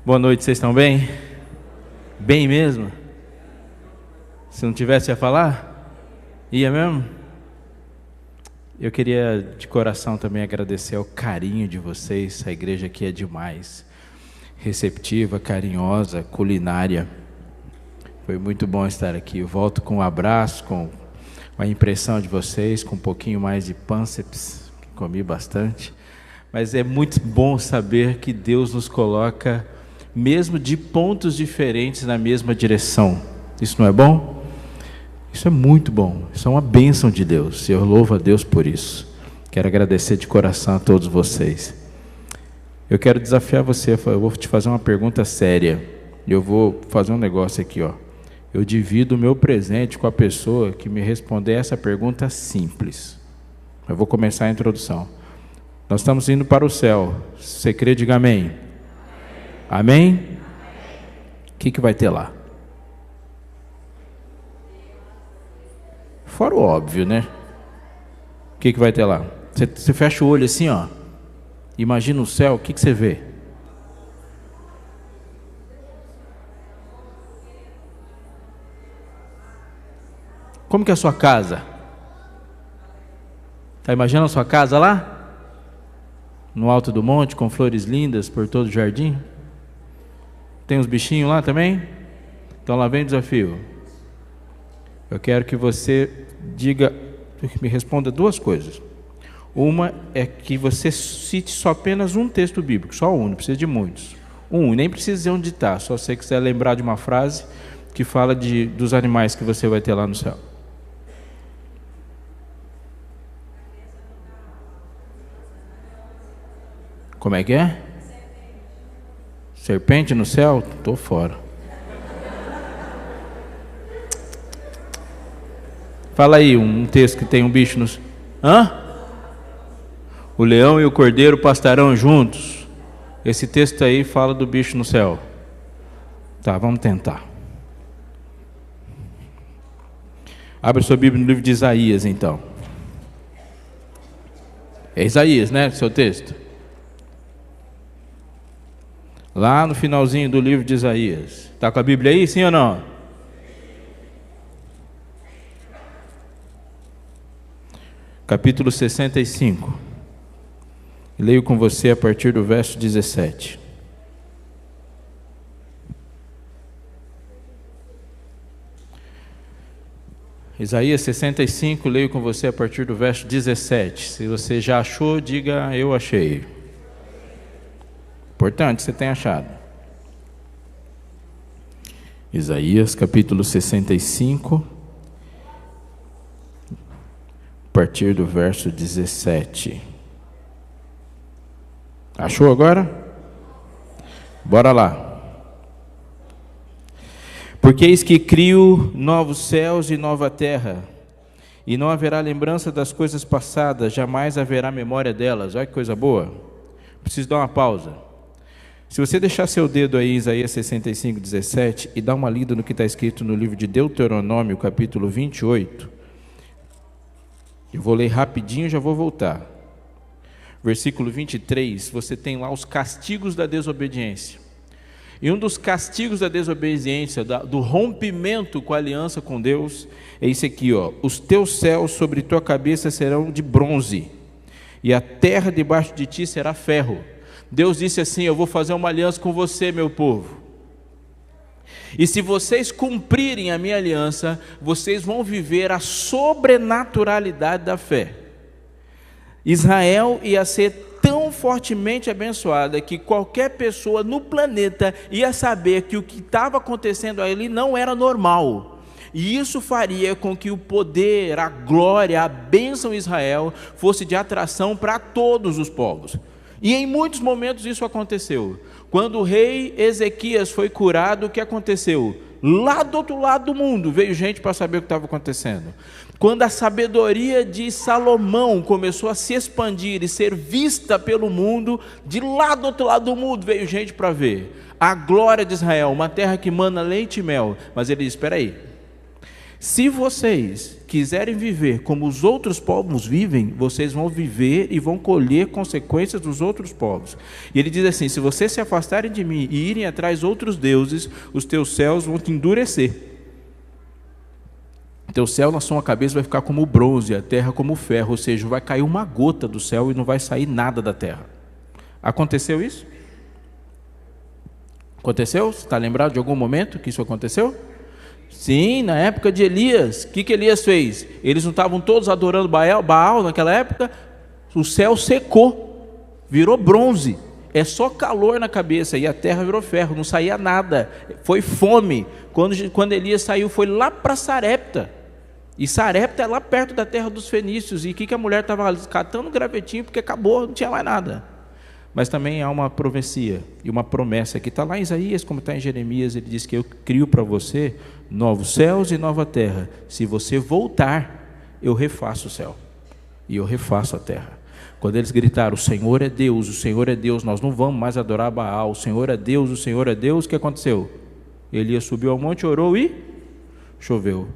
Boa noite, vocês estão bem? Bem mesmo? Se não tivesse a falar? Ia mesmo? Eu queria de coração também agradecer ao carinho de vocês. A igreja aqui é demais. Receptiva, carinhosa, culinária. Foi muito bom estar aqui. Eu volto com um abraço, com a impressão de vocês, com um pouquinho mais de pânceps, que comi bastante. Mas é muito bom saber que Deus nos coloca, mesmo de pontos diferentes, na mesma direção. Isso não é bom? Isso é muito bom. Isso é uma bênção de Deus. Eu louvo a Deus por isso. Quero agradecer de coração a todos vocês. Eu quero desafiar você. Eu vou te fazer uma pergunta séria. Eu vou fazer um negócio aqui, ó. Eu divido o meu presente com a pessoa que me responder essa pergunta simples. Eu vou começar a introdução. Nós estamos indo para o céu. Se você crê, diga amém. Amém? O que vai ter lá? Fora o óbvio, né? O que vai ter lá? Você fecha o olho assim, ó. Imagina o céu, o que você vê? Como que é a sua casa? Está imaginando a sua casa lá? No alto do monte, com flores lindas por todo o jardim? Tem uns bichinhos lá também? Então lá vem o desafio. Eu quero que você me responda duas coisas. Uma é que você cite só apenas um texto bíblico, só um, não precisa de muitos. Nem precisa dizer onde está, só se você quiser lembrar de uma frase que fala dos animais que você vai ter lá no céu. Como é que é? Serpente no céu? Tô fora. Fala aí um texto que tem um bicho no... O leão e o cordeiro pastarão juntos. Esse texto aí fala do bicho no céu. Tá, vamos tentar. Abre sua Bíblia no livro de Isaías, então. É Isaías, né? Seu texto. Lá no finalzinho do livro de Isaías. Está com a Bíblia aí, sim ou não? Capítulo 65. Leio com você a partir do verso 17. Isaías 65, leio com você a partir do verso 17. Se você já achou, diga eu achei. Importante, você tem achado. Isaías capítulo 65, a partir do verso 17. Achou agora? Bora lá. Porque eis que crio novos céus e nova terra, e não haverá lembrança das coisas passadas, jamais haverá memória delas. Olha que coisa boa. Preciso dar uma pausa. Se você deixar seu dedo aí em Isaías 65, 17 e dar uma lida no que está escrito no livro de Deuteronômio, capítulo 28, eu vou ler rapidinho e já vou voltar. Versículo 23, você tem lá os castigos da desobediência. E um dos castigos da desobediência, do rompimento com a aliança com Deus, é isso aqui, ó. Os teus céus sobre tua cabeça serão de bronze, e a terra debaixo de ti será ferro. Deus disse assim: eu vou fazer uma aliança com você, meu povo. E se vocês cumprirem a minha aliança, vocês vão viver a sobrenaturalidade da fé. Israel ia ser tão fortemente abençoada que qualquer pessoa no planeta ia saber que o que estava acontecendo ali não era normal. E isso faria com que o poder, a glória, a bênção de Israel fosse de atração para todos os povos. E em muitos momentos isso aconteceu. Quando o rei Ezequias foi curado, o que aconteceu? Lá do outro lado do mundo veio gente para saber o que estava acontecendo. Quando a sabedoria de Salomão começou a se expandir e ser vista pelo mundo, de lá do outro lado do mundo veio gente para ver a glória de Israel, uma terra que mana leite e mel. Mas ele disse: espera aí, Se vocês quiserem viver como os outros povos vivem, vocês vão viver e vão colher consequências dos outros povos. E ele diz assim: se vocês se afastarem de mim e irem atrás de outros deuses, os teus céus vão te endurecer. Teu céu na sua cabeça vai ficar como bronze, a terra como ferro, ou seja, vai cair uma gota do céu e não vai sair nada da terra. Aconteceu isso? Aconteceu? Você está lembrado de algum momento que isso aconteceu? Sim, na época de Elias. O que Elias fez? Eles não estavam todos adorando Baal naquela época? O céu secou, virou bronze. É só calor na cabeça e a terra virou ferro, não saía nada. Foi fome. Quando Elias saiu, foi lá para Sarepta. E Sarepta é lá perto da terra dos fenícios. E o que a mulher estava catando gravetinho, porque acabou, não tinha mais nada. Mas também há uma profecia e uma promessa que está lá em Isaías, como está em Jeremias. Ele diz que eu crio para você novos céus e nova terra. Se você voltar, eu refaço o céu e eu refaço a terra. Quando eles gritaram: o Senhor é Deus, o Senhor é Deus, nós não vamos mais adorar Baal, o Senhor é Deus, o Senhor é Deus, o que aconteceu? Elias subiu ao monte, orou e choveu.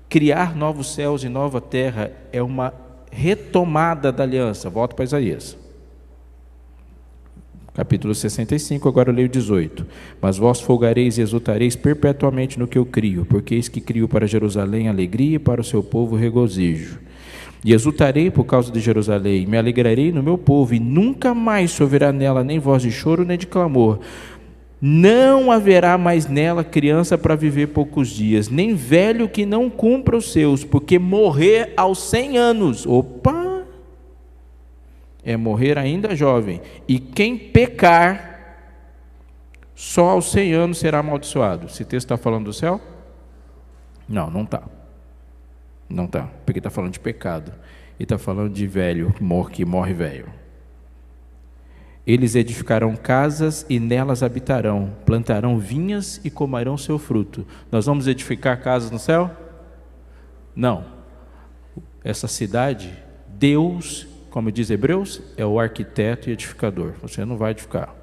Criar novos céus e nova terra é uma retomada da aliança. Volta para Isaías. Capítulo 65, agora eu leio 18. Mas vós folgareis e exultareis perpetuamente no que eu crio, porque eis que crio para Jerusalém alegria e para o seu povo regozijo. E exultarei por causa de Jerusalém, me alegrarei no meu povo, e nunca mais se ouvirá nela nem voz de choro nem de clamor. Não haverá mais nela criança para viver poucos dias, nem velho que não cumpra os seus, porque morrer aos 100 anos, é morrer ainda jovem, e quem pecar, só aos 100 anos será amaldiçoado. Esse texto está falando do céu? Não, não está. Não está, porque está falando de pecado. E está falando de velho, que morre velho. Eles edificarão casas e nelas habitarão, plantarão vinhas e comerão seu fruto. Nós vamos edificar casas no céu? Não. Essa cidade, Deus, como diz Hebreus, é o arquiteto e edificador. Você não vai edificar.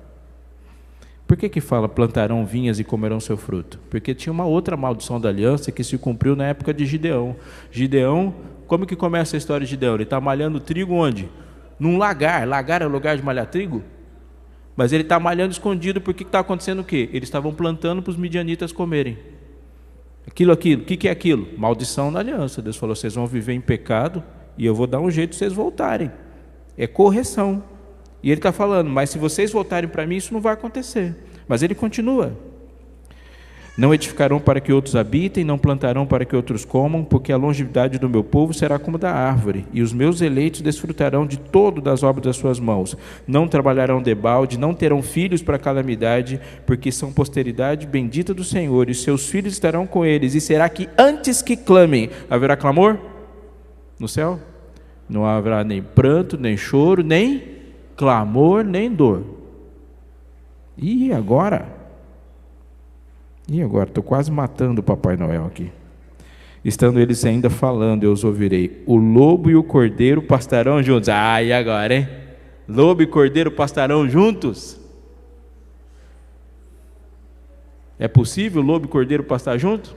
Por que fala plantarão vinhas e comerão seu fruto? Porque tinha uma outra maldição da aliança que se cumpriu na época de Gideão. Gideão, como que começa a história de Gideão? Ele está malhando trigo onde? Num lagar. Lagar é o lugar de malhar trigo? Mas ele está malhando escondido, porque está acontecendo o quê? Eles estavam plantando para os midianitas comerem. Aquilo. O que é aquilo? Maldição da aliança. Deus falou: vocês vão viver em pecado e eu vou dar um jeito de vocês voltarem. É correção. E ele está falando: mas se vocês voltarem para mim, isso não vai acontecer. Mas ele continua: não edificarão para que outros habitem, não plantarão para que outros comam, porque a longevidade do meu povo será como da árvore, e os meus eleitos desfrutarão de todo das obras das suas mãos. Não trabalharão debalde, não terão filhos para calamidade, porque são posteridade bendita do Senhor, e seus filhos estarão com eles. E será que antes que clamem, haverá clamor no céu? Não haverá nem pranto, nem choro, nem clamor, nem dor. E agora? Estou quase matando o Papai Noel aqui. Estando eles ainda falando, eu os ouvirei. O lobo e o cordeiro pastarão juntos. E agora, hein? Lobo e cordeiro pastarão juntos? É possível lobo e cordeiro pastar juntos?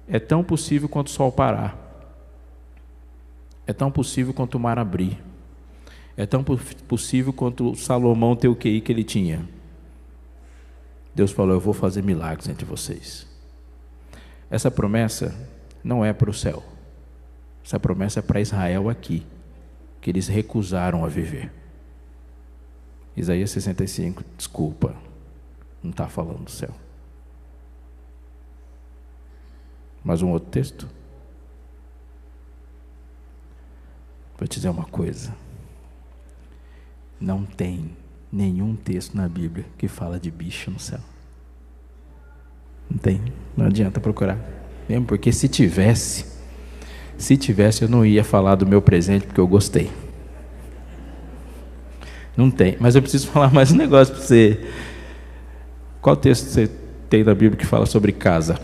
É tão possível quanto o sol parar. É tão possível quanto o mar abrir. É tão possível quanto Salomão ter o QI que ele tinha. Deus falou: eu vou fazer milagres entre vocês. Essa promessa não é para o céu. Essa promessa é para Israel aqui, que eles recusaram a viver. Isaías 65, desculpa, não está falando do céu. Mais um outro texto? Vou te dizer uma coisa. Não tem nenhum texto na Bíblia que fala de bicho no céu. Não tem, não adianta procurar. Mesmo porque se tivesse eu não ia falar do meu presente porque eu gostei. Não tem, mas eu preciso falar mais um negócio para você. Qual texto você tem na Bíblia que fala sobre casa?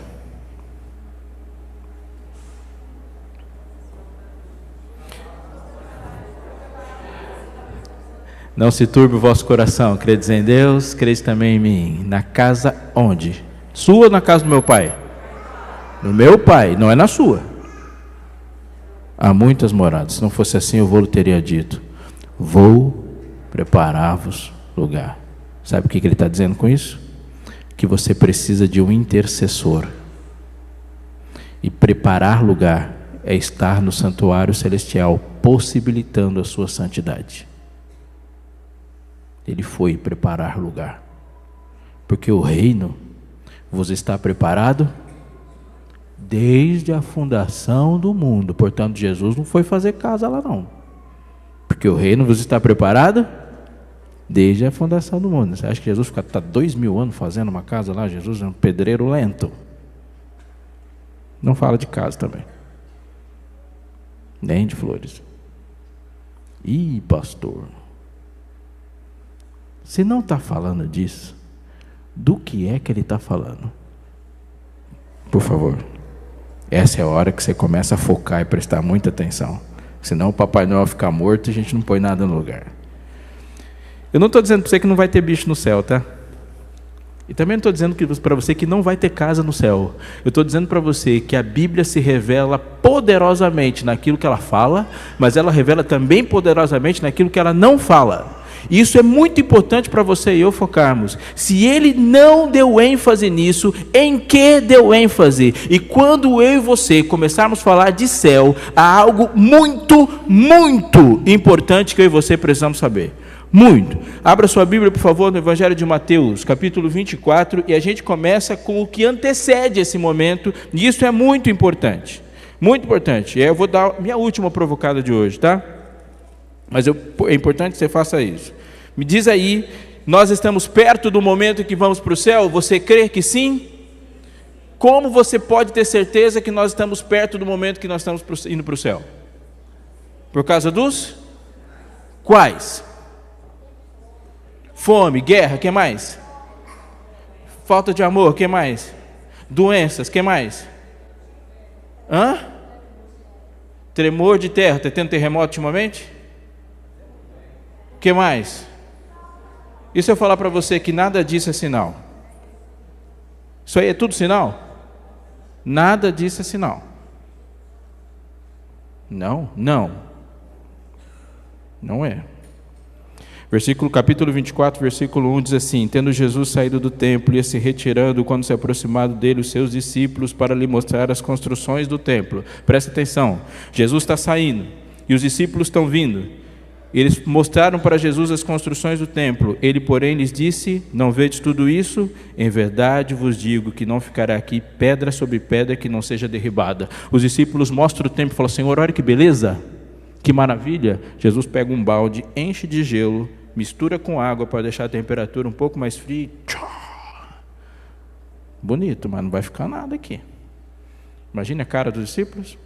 Não se turbe o vosso coração, credes em Deus, credes também em mim. Na casa onde? Sua ou na casa do meu pai? No meu Pai, não é na sua. Há muitas moradas. Se não fosse assim, o vou teria dito: vou preparar-vos lugar. Sabe o que ele está dizendo com isso? Que você precisa de um intercessor. E preparar lugar é estar no santuário celestial, possibilitando a sua santidade. Ele foi preparar lugar. Porque o reino vos está preparado desde a fundação do mundo. Portanto, Jesus não foi fazer casa lá não. Porque o reino vos está preparado desde a fundação do mundo. Você acha que Jesus está 2000 anos fazendo uma casa lá? Jesus é um pedreiro lento. Não fala de casa também. Nem de flores. Ih, pastor, se não está falando disso, do que é que ele está falando? Por favor. Essa é a hora que você começa a focar e prestar muita atenção. Senão o Papai Noel fica morto e a gente não põe nada no lugar. Eu não estou dizendo para você que não vai ter bicho no céu, tá? E também não estou dizendo para você que não vai ter casa no céu. Eu estou dizendo para você que a Bíblia se revela poderosamente naquilo que ela fala, mas ela revela também poderosamente naquilo que ela não fala. E isso é muito importante para você e eu focarmos. Se ele não deu ênfase nisso, em que deu ênfase? E quando eu e você começarmos a falar de céu, há algo muito, muito importante que eu e você precisamos saber. Muito. Abra sua Bíblia, por favor, no Evangelho de Mateus, capítulo 24, e a gente começa com o que antecede esse momento, e isso é muito importante. Muito importante. Eu vou dar minha última provocada de hoje, tá? Mas é importante que você faça isso. Me diz aí, nós estamos perto do momento que vamos para o céu? Você crê que sim? Como você pode ter certeza que nós estamos perto do momento que nós estamos indo para o céu? Por causa dos? Quais? Fome, guerra, que mais? Falta de amor, que mais? Doenças, que mais? Tremor de terra, está tendo terremoto ultimamente? Que mais? E se eu falar para você que nada disso é sinal? Isso aí é tudo sinal? Nada disso é sinal. Não, não. Não é. Capítulo 24, versículo 1 diz assim: tendo Jesus saído do templo, ia se retirando, quando se aproximaram dele os seus discípulos para lhe mostrar as construções do templo. Presta atenção, Jesus está saindo e os discípulos estão vindo. Eles mostraram para Jesus as construções do templo. Ele, porém, lhes disse: não vedes tudo isso? Em verdade vos digo que não ficará aqui pedra sobre pedra que não seja derribada. Os discípulos mostram o templo e falam: Senhor, olha que beleza, que maravilha. Jesus pega um balde, enche de gelo, mistura com água para deixar a temperatura um pouco mais fria. Bonito, mas não vai ficar nada aqui. Imagine a cara dos discípulos.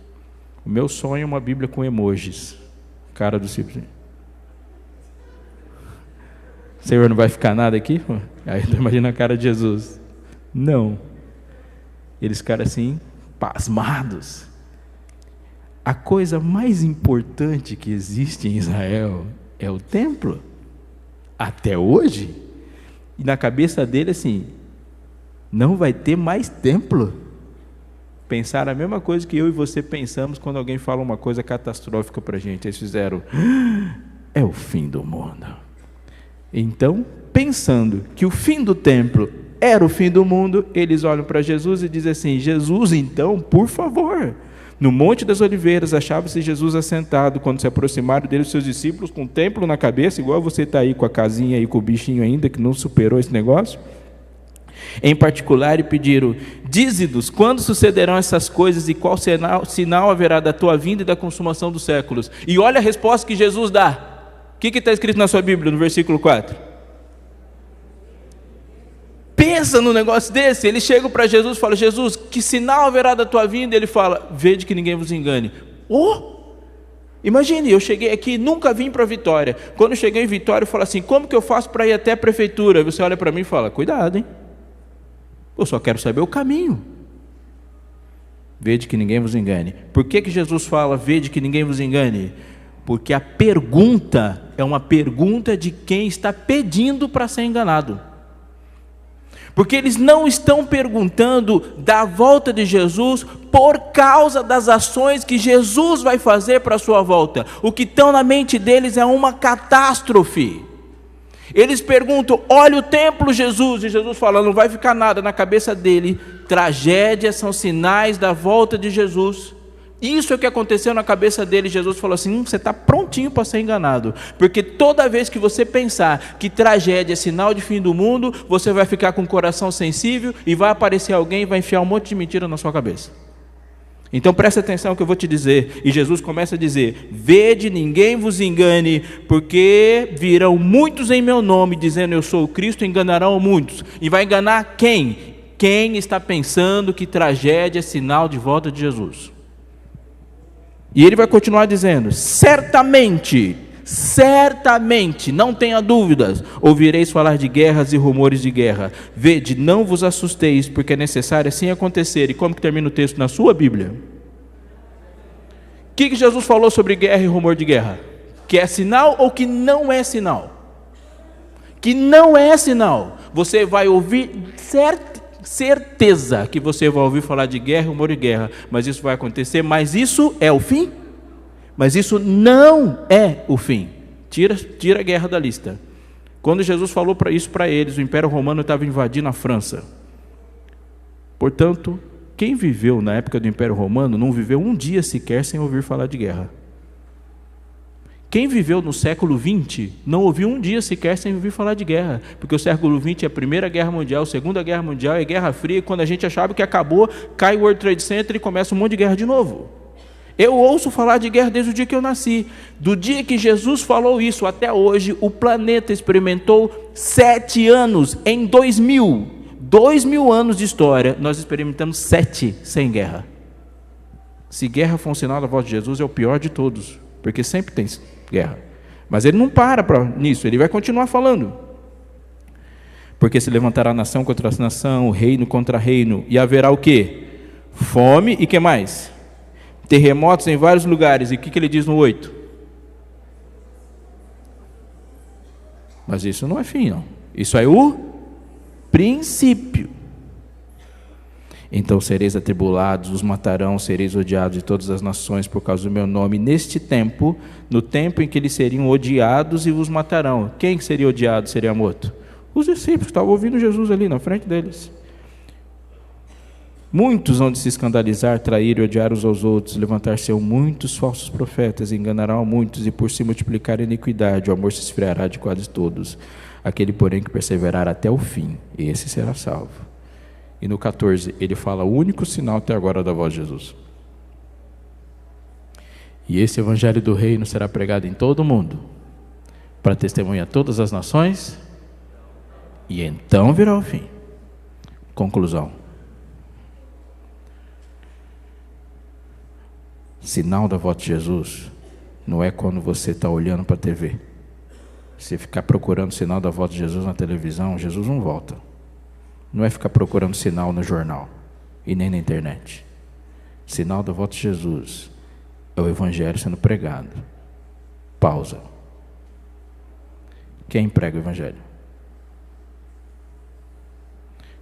O meu sonho é uma Bíblia com emojis. Cara dos discípulos. Senhor, não vai ficar nada aqui? Aí imagina a cara de Jesus. Não. Eles ficaram assim, pasmados. A coisa mais importante que existe em Israel é o templo. Até hoje. E na cabeça dele assim, não vai ter mais templo. Pensaram a mesma coisa que eu e você pensamos quando alguém fala uma coisa catastrófica para a gente. Eles fizeram: é o fim do mundo. Então, pensando que o fim do templo era o fim do mundo, eles olham para Jesus e dizem assim: Jesus, então, por favor. No Monte das Oliveiras, achava-se Jesus assentado, quando se aproximaram dele os seus discípulos, com o templo na cabeça, igual você está aí com a casinha aí, com o bichinho ainda, que não superou esse negócio. Em particular, e pediram: dize-nos, quando sucederão essas coisas e qual sinal haverá da tua vinda e da consumação dos séculos? E olha a resposta que Jesus dá. O que está escrito na sua Bíblia, no versículo 4? Pensa no negócio desse. Eles chegam para Jesus e falam: Jesus, que sinal haverá da tua vinda? Ele fala: vede que ninguém vos engane. Imagine, eu cheguei aqui, nunca vim para Vitória. Quando eu cheguei em Vitória, eu falo assim: como que eu faço para ir até a prefeitura? Você olha para mim e fala: cuidado, hein? Eu só quero saber o caminho. Vede que ninguém vos engane. Por que Jesus fala: vede que ninguém vos engane? Porque a pergunta é uma pergunta de quem está pedindo para ser enganado. Porque eles não estão perguntando da volta de Jesus por causa das ações que Jesus vai fazer para a sua volta. O que estão na mente deles é uma catástrofe. Eles perguntam: olha o templo, Jesus. E Jesus fala: não vai ficar nada. Na cabeça dele, tragédias são sinais da volta de Jesus. Isso é o que aconteceu na cabeça dele. Jesus falou assim: você está prontinho para ser enganado, porque toda vez que você pensar que tragédia é sinal de fim do mundo, você vai ficar com o coração sensível e vai aparecer alguém e vai enfiar um monte de mentira na sua cabeça. Então presta atenção no que eu vou te dizer. E Jesus começa a dizer: vede, ninguém vos engane, porque virão muitos em meu nome, dizendo eu sou o Cristo, enganarão muitos. E vai enganar quem? Quem está pensando que tragédia é sinal de volta de Jesus. E ele vai continuar dizendo: certamente, não tenha dúvidas, ouvireis falar de guerras e rumores de guerra. Vede, não vos assusteis, porque é necessário assim acontecer. E como que termina o texto na sua Bíblia? O que Jesus falou sobre guerra e rumor de guerra? Que é sinal ou que não é sinal? Que não é sinal. Você vai ouvir, certeza que você vai ouvir falar de guerra e rumor de guerra, mas isso vai acontecer. Mas isso é o fim? Mas isso não é o fim. Tira a guerra da lista. Quando Jesus falou isso para eles, o Império Romano estava invadindo a França. Portanto, quem viveu na época do Império Romano não viveu um dia sequer sem ouvir falar de guerra. Quem viveu no século XX não ouviu um dia sequer sem ouvir falar de guerra, porque o século XX é a Primeira Guerra Mundial, a Segunda Guerra Mundial, é Guerra Fria, e quando a gente achava que acabou, cai o World Trade Center e começa um monte de guerra de novo. Eu ouço falar de guerra desde o dia que eu nasci. Do dia que Jesus falou isso até hoje, o planeta experimentou 7 anos em 2000. 2000 anos de história, nós experimentamos 7 sem guerra. Se guerra for um sinal da volta de Jesus, é o pior de todos, porque sempre tem guerra. Mas ele não para nisso, ele vai continuar falando. Porque se levantará nação contra nação, reino contra reino, e haverá o quê? Fome e que mais? Terremotos em vários lugares. E o que ele diz no 8? Mas isso não é fim, não. Isso é o princípio. Então sereis atribulados, os matarão, sereis odiados de todas as nações por causa do meu nome, neste tempo, no tempo em que eles seriam odiados e vos matarão. Quem seria odiado, seria morto? Os discípulos que estavam ouvindo Jesus ali na frente deles. Muitos hão de se escandalizar, trair e odiar uns aos outros, levantar-se-ão muitos falsos profetas, enganarão a muitos, e por se multiplicar a iniquidade, o amor se esfriará de quase todos. Aquele, porém, que perseverar até o fim, esse será salvo. E no 14, ele fala o único sinal até agora da voz de Jesus. E esse evangelho do reino será pregado em todo o mundo, para testemunhar todas as nações, e então virá o fim. Conclusão. Sinal da volta de Jesus não é quando você está olhando para a TV. Se ficar procurando sinal da volta de Jesus na televisão, Jesus não volta. Não é ficar procurando sinal no jornal e nem na internet. Sinal da volta de Jesus é o evangelho sendo pregado. Pausa. Quem prega o evangelho?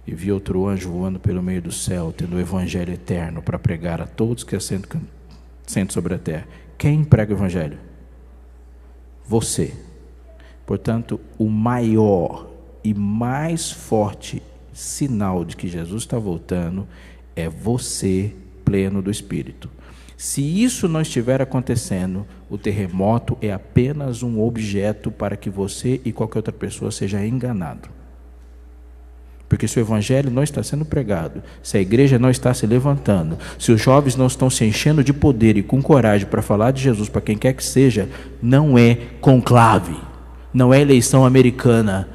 E vi outro anjo voando pelo meio do céu, tendo o evangelho eterno para pregar a todos que assentam sobre a terra. Quem prega o evangelho? Você. Portanto, o maior e mais forte sinal de que Jesus está voltando é você pleno do Espírito. Se isso não estiver acontecendo, o terremoto é apenas um objeto para que você e qualquer outra pessoa seja enganado. Porque se o evangelho não está sendo pregado, se a igreja não está se levantando, se os jovens não estão se enchendo de poder e com coragem para falar de Jesus para quem quer que seja, não é conclave, não é eleição americana,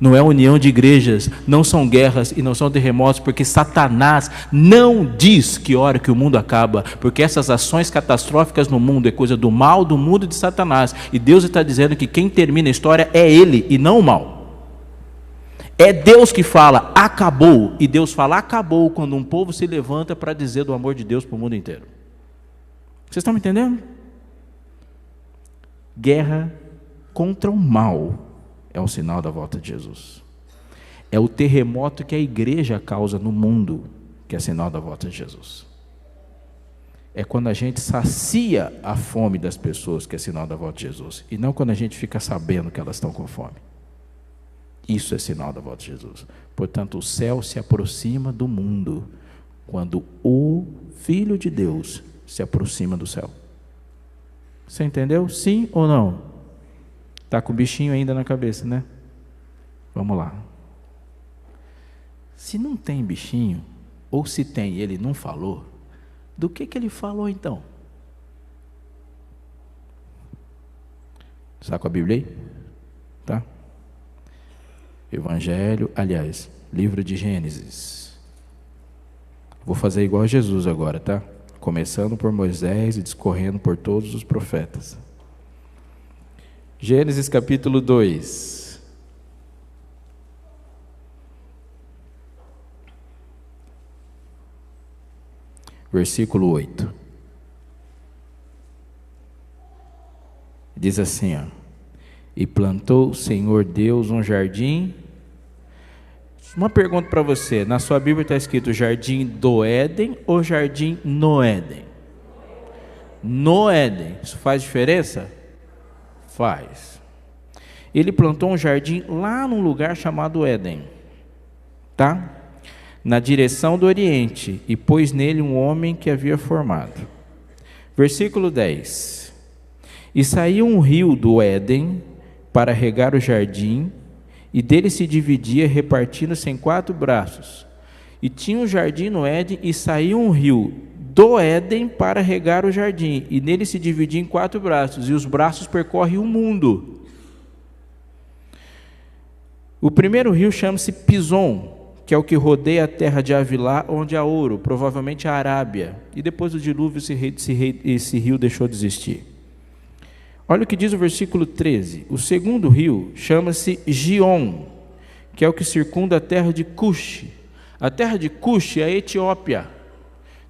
não é união de igrejas, não são guerras e não são terremotos, porque Satanás não diz que hora que o mundo acaba, porque essas ações catastróficas no mundo é coisa do mal, do mundo e de Satanás, e Deus está dizendo que quem termina a história é Ele e não o mal. É Deus que fala, acabou, e Deus fala, acabou, quando um povo se levanta para dizer do amor de Deus para o mundo inteiro. Vocês estão me entendendo? Guerra contra o mal é um sinal da volta de Jesus. É o terremoto que a igreja causa no mundo, que é sinal da volta de Jesus. É quando a gente sacia a fome das pessoas, que é sinal da volta de Jesus. E não quando a gente fica sabendo que elas estão com fome. Isso é sinal da volta de Jesus. Portanto, o céu se aproxima do mundo quando o Filho de Deus se aproxima do céu. Você entendeu? Sim ou não? Está com o bichinho ainda na cabeça, né? Vamos lá. Se não tem bichinho, ou se tem e ele não falou, do que ele falou então? Está com a Bíblia aí? Tá? Evangelho, aliás, livro de Gênesis. Vou fazer igual a Jesus agora, tá? Começando por Moisés e discorrendo por todos os profetas. Gênesis capítulo 2. Versículo 8. Diz assim, ó: e plantou o Senhor Deus um jardim. Uma pergunta para você: na sua Bíblia está escrito jardim do Éden ou jardim no Éden? No Éden. Isso faz diferença? Faz. Ele plantou um jardim lá num lugar chamado Éden, tá? Na direção do Oriente, e pôs nele um homem que havia formado. Versículo 10. E saiu um rio do Éden para regar o jardim, e dele se dividia, repartindo-se em 4 braços. E tinha um jardim no Éden, e saiu um rio do Éden para regar o jardim, e nele se dividia em 4 braços, e os braços percorrem o mundo. O primeiro rio chama-se Pison, que é o que rodeia a terra de Havilá, onde há ouro, provavelmente a Arábia. E depois do dilúvio esse rio deixou de existir. Olha o que diz o versículo 13. O segundo rio chama-se Gion, que é o que circunda a terra de Cush. A terra de Cush é a Etiópia.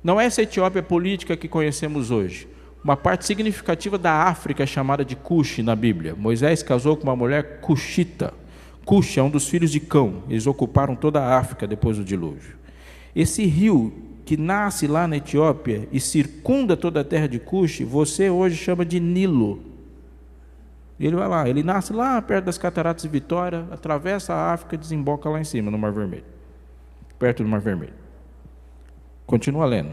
Não é essa Etiópia política que conhecemos hoje. Uma parte significativa da África é chamada de Cush na Bíblia. Moisés casou com uma mulher cuxita. Cush é um dos filhos de Cão. Eles ocuparam toda a África depois do dilúvio. Esse rio que nasce lá na Etiópia e circunda toda a terra de Cush, você hoje chama de Nilo. Ele vai lá, ele nasce lá perto das Cataratas de Vitória, atravessa a África e desemboca lá em cima, no Mar Vermelho, perto do Mar Vermelho. Continua lendo.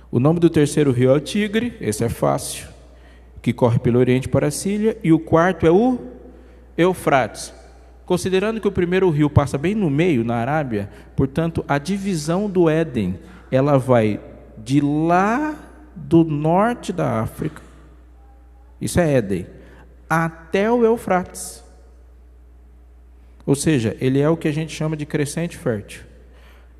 O nome do terceiro rio é o Tigre, esse é fácil, que corre pelo Oriente para a Síria, e o quarto é o Eufrates. Considerando que o primeiro rio passa bem no meio, na Arábia, portanto, a divisão do Éden, ela vai de lá do norte da África, isso é Éden, até o Eufrates. Ou seja, ele é o que a gente chama de crescente fértil.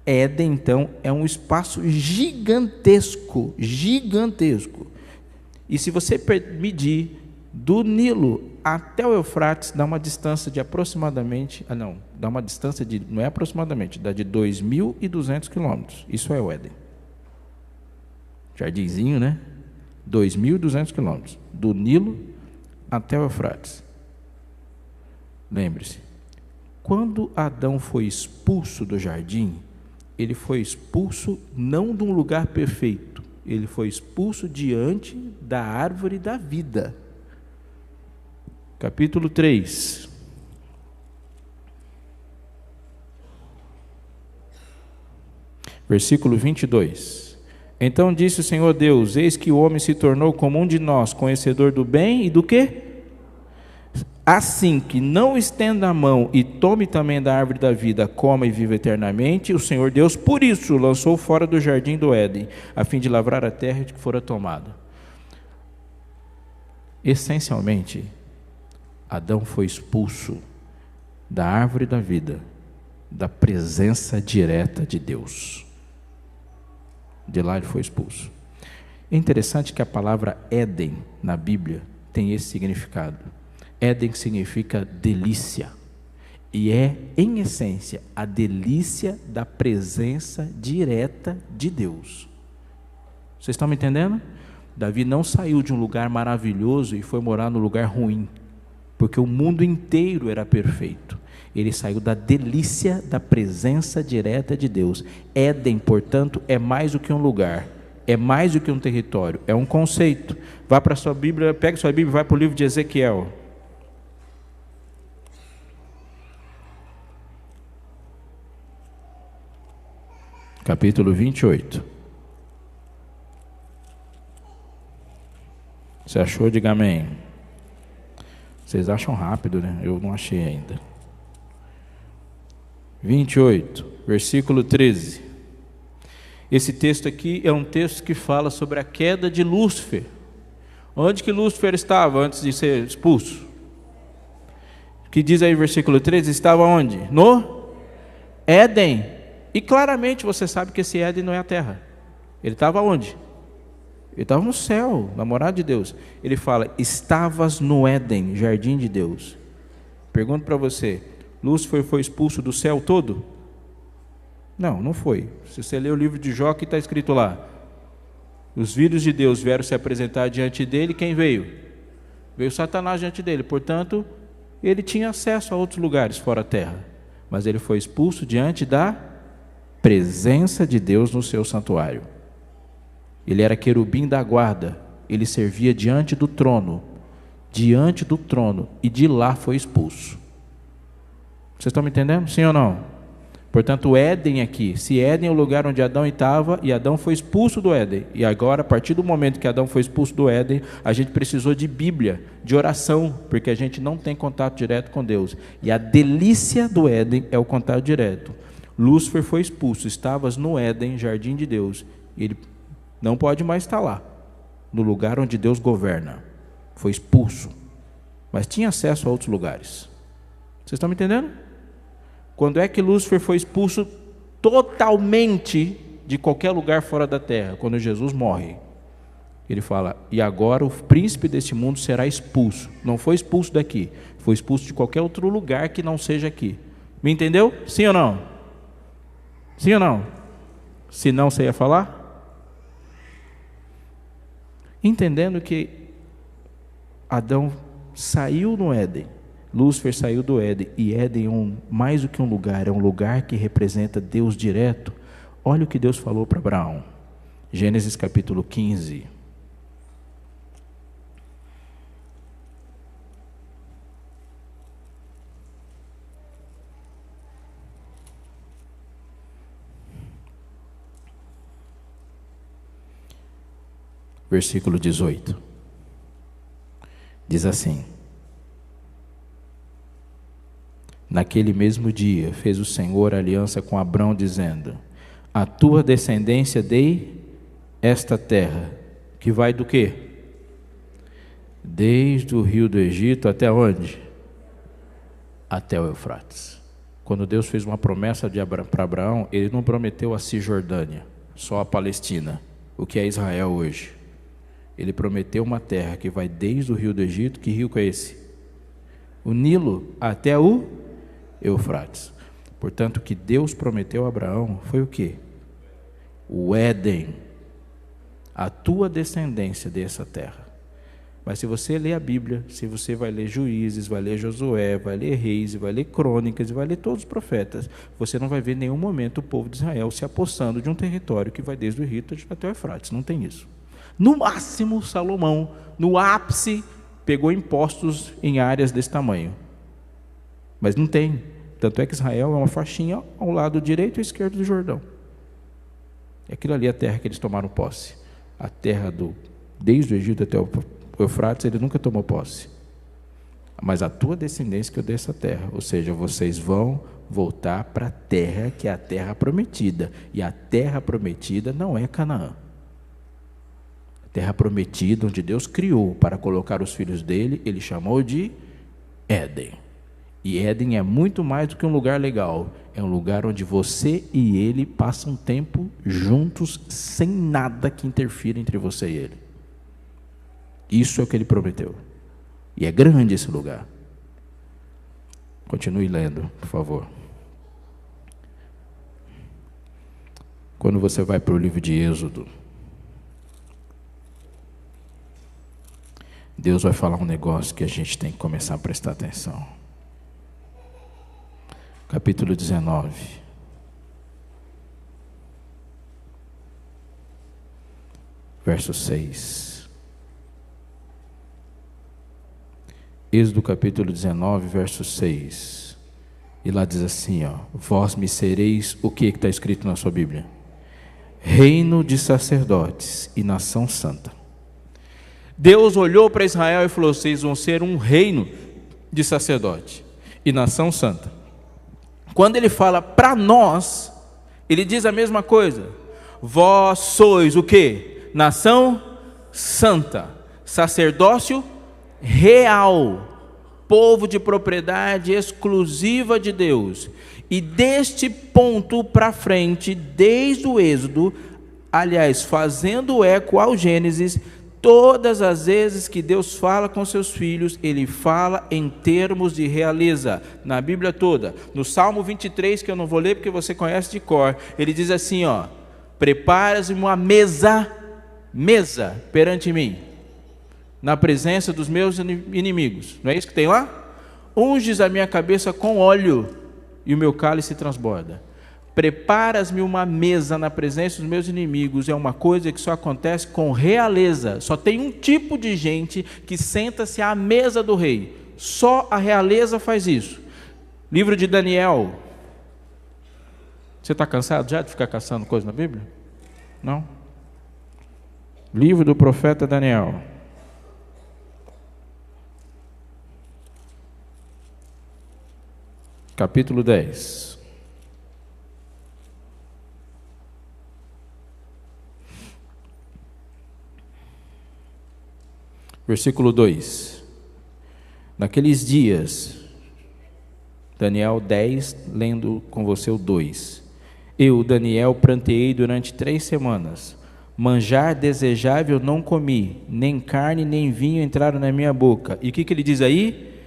Éden, então, é um espaço gigantesco, gigantesco. E se você medir do Nilo até o Eufrates, dá uma distância de aproximadamente, dá uma distância de, não é aproximadamente, dá de 2.200 quilômetros. Isso é o Éden. Jardinzinho, né? 2.200 quilômetros, do Nilo até o Eufrates. Lembre-se, quando Adão foi expulso do jardim, ele foi expulso não de um lugar perfeito, ele foi expulso diante da árvore da vida. Capítulo 3. Versículo 22. Então disse o Senhor Deus: eis que o homem se tornou como um de nós, conhecedor do bem e do quê? Assim que não estenda a mão e tome também da árvore da vida, coma e viva eternamente. O Senhor Deus, por isso, lançou fora do jardim do Éden, a fim de lavrar a terra de que fora tomada. Essencialmente, Adão foi expulso da árvore da vida, da presença direta de Deus. De lá ele foi expulso. É interessante que a palavra Éden na Bíblia tem esse significado. Éden significa delícia, e é, em essência, a delícia da presença direta de Deus. Vocês estão me entendendo? Davi não saiu de um lugar maravilhoso e foi morar no lugar ruim, porque o mundo inteiro era perfeito. Ele saiu da delícia da presença direta de Deus. Éden, portanto, é mais do que um lugar, é mais do que um território, é um conceito. Vá para a sua Bíblia, pega sua Bíblia e vai para o livro de Ezequiel. Capítulo 28. Você achou? Diga amém. Vocês acham rápido, né? Eu não achei ainda. 28, versículo 13. Esse texto aqui é um texto que fala sobre a queda de Lúcifer. Onde que Lúcifer estava antes de ser expulso? O que diz aí versículo 13? Estava onde? No Éden. E claramente você sabe que esse Éden não é a terra. Ele estava onde? Ele estava no céu, na morada de Deus. Ele fala, estavas no Éden, jardim de Deus. Pergunto para você, Lúcifer foi expulso do céu todo? Não, não foi. Se você ler o livro de Jó, que está escrito lá, os filhos de Deus vieram se apresentar diante dele, quem veio? Veio Satanás diante dele, portanto, ele tinha acesso a outros lugares fora a terra, mas ele foi expulso diante da presença de Deus no seu santuário. Ele era querubim da guarda, ele servia diante do trono, e de lá foi expulso. Vocês estão me entendendo? Sim ou não? Portanto, o Éden aqui, se Éden é o lugar onde Adão estava, e Adão foi expulso do Éden, e agora, a partir do momento que Adão foi expulso do Éden, a gente precisou de Bíblia, de oração, porque a gente não tem contato direto com Deus, e a delícia do Éden é o contato direto. Lúcifer foi expulso, estavas no Éden, jardim de Deus, e ele não pode mais estar lá, no lugar onde Deus governa, foi expulso, mas tinha acesso a outros lugares. Vocês estão me entendendo? Quando é que Lúcifer foi expulso totalmente de qualquer lugar fora da terra? Quando Jesus morre. Ele fala, e agora o príncipe deste mundo será expulso. Não foi expulso daqui, foi expulso de qualquer outro lugar que não seja aqui. Me entendeu? Sim ou não? Sim ou não? Se não, você ia falar? Entendendo que Adão saiu no Éden, Lúcifer saiu do Éden, e Éden é mais do que um lugar, é um lugar que representa Deus direto. Olha o que Deus falou para Abraão, Gênesis capítulo 15. Versículo 18, diz assim: naquele mesmo dia fez o Senhor aliança com Abrão, dizendo, a tua descendência dei esta terra, que vai do quê? Desde o rio do Egito até onde? Até o Eufrates. Quando Deus fez uma promessa para Abraão, ele não prometeu a Cisjordânia, só a Palestina, o que é Israel hoje. Ele prometeu uma terra que vai desde o rio do Egito. Que rio que é esse? O Nilo até o Eufrates. Portanto, o que Deus prometeu a Abraão foi o quê? O Éden. A tua descendência dessa terra. Mas se você ler a Bíblia, se você vai ler Juízes, vai ler Josué, vai ler Reis, vai ler Crônicas, vai ler todos os profetas, você não vai ver em nenhum momento o povo de Israel se apossando de um território que vai desde o Egito até o Eufrates. Não tem isso. No máximo, Salomão, no ápice, pegou impostos em áreas desse tamanho. Mas não tem. Tanto é que Israel é uma faixinha ao lado direito e esquerdo do Jordão. É aquilo ali a terra que eles tomaram posse. A terra desde o Egito até o Eufrates, ele nunca tomou posse. Mas a tua descendência que eu dei essa terra. Ou seja, vocês vão voltar para a terra que é a terra prometida. E a terra prometida não é Canaã. Terra prometida, onde Deus criou para colocar os filhos dele, ele chamou de Éden. E Éden é muito mais do que um lugar legal, é um lugar onde você e ele passam tempo juntos, sem nada que interfira entre você e ele. Isso é o que ele prometeu. E é grande esse lugar. Continue lendo, por favor. Quando você vai para o livro de Êxodo, Deus vai falar um negócio que a gente tem que começar a prestar atenção. capítulo 19. Verso 6. Êxodo capítulo 19, verso 6. E lá diz assim, ó: vós me sereis, o que está escrito na sua Bíblia? Reino de sacerdotes e nação santa. Deus olhou para Israel e falou: vocês vão ser um reino de sacerdote e nação santa. Quando ele fala para nós, ele diz a mesma coisa. Vós sois o que? Nação santa, sacerdócio real, povo de propriedade exclusiva de Deus. E deste ponto para frente, desde o Êxodo, aliás, fazendo eco ao Gênesis, todas as vezes que Deus fala com seus filhos, Ele fala em termos de realeza, na Bíblia toda. No Salmo 23, que eu não vou ler porque você conhece de cor, ele diz assim, ó: preparas-me uma mesa perante mim, na presença dos meus inimigos. Não é isso que tem lá? Unges a minha cabeça com óleo e o meu cálice transborda. Preparas-me uma mesa na presença dos meus inimigos. É uma coisa que só acontece com realeza. Só tem um tipo de gente que senta-se à mesa do rei. Só a realeza faz isso. Livro de Daniel. Você está cansado já de ficar caçando coisa na Bíblia? Não? Livro do profeta Daniel. Capítulo 10. Versículo 2. Naqueles dias, Daniel 10, lendo com você o 2. Eu, Daniel, pranteei durante 3 semanas. Manjar desejável não comi, nem carne nem vinho entraram na minha boca. E o que ele diz aí?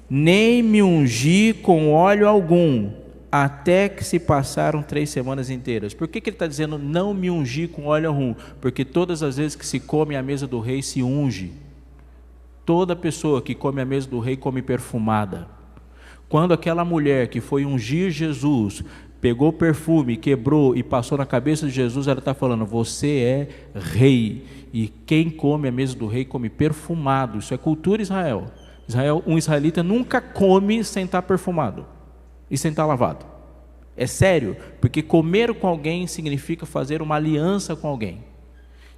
Nem me ungi com óleo algum, até que se passaram 3 semanas inteiras. Por que ele está dizendo não me ungi com óleo algum? Porque todas as vezes que se come à mesa do rei, se unge. Toda pessoa que come à mesa do rei come perfumada. Quando aquela mulher que foi ungir Jesus, pegou perfume, quebrou e passou na cabeça de Jesus, ela está falando: você é rei, e quem come à mesa do rei come perfumado. Isso é cultura Israel. Um israelita nunca come sem estar perfumado e sem estar lavado. É sério, porque comer com alguém significa fazer uma aliança com alguém.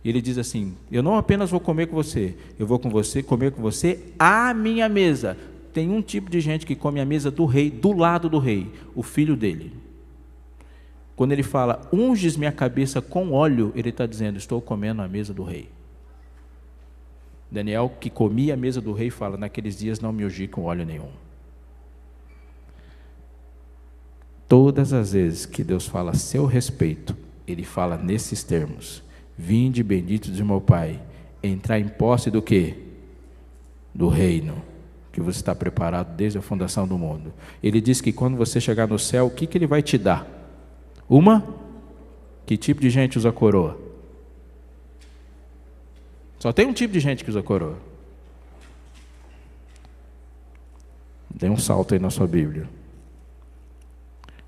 E ele diz assim: eu não apenas vou comer com você, eu vou comer com você à minha mesa. Tem um tipo de gente que come à mesa do rei, do lado do rei, o filho dele. Quando ele fala, unges minha cabeça com óleo, ele está dizendo, estou comendo à mesa do rei. Daniel, que comia à mesa do rei, fala, naqueles dias não me ungi com óleo nenhum. Todas as vezes que Deus fala a seu respeito, Ele fala nesses termos: vinde bendito de meu Pai, entrar em posse do quê? Do reino, que você está preparado desde a fundação do mundo. Ele diz que quando você chegar no céu, o que Ele vai te dar? Que tipo de gente usa coroa? Só tem um tipo de gente que usa coroa. Dê um salto aí na sua Bíblia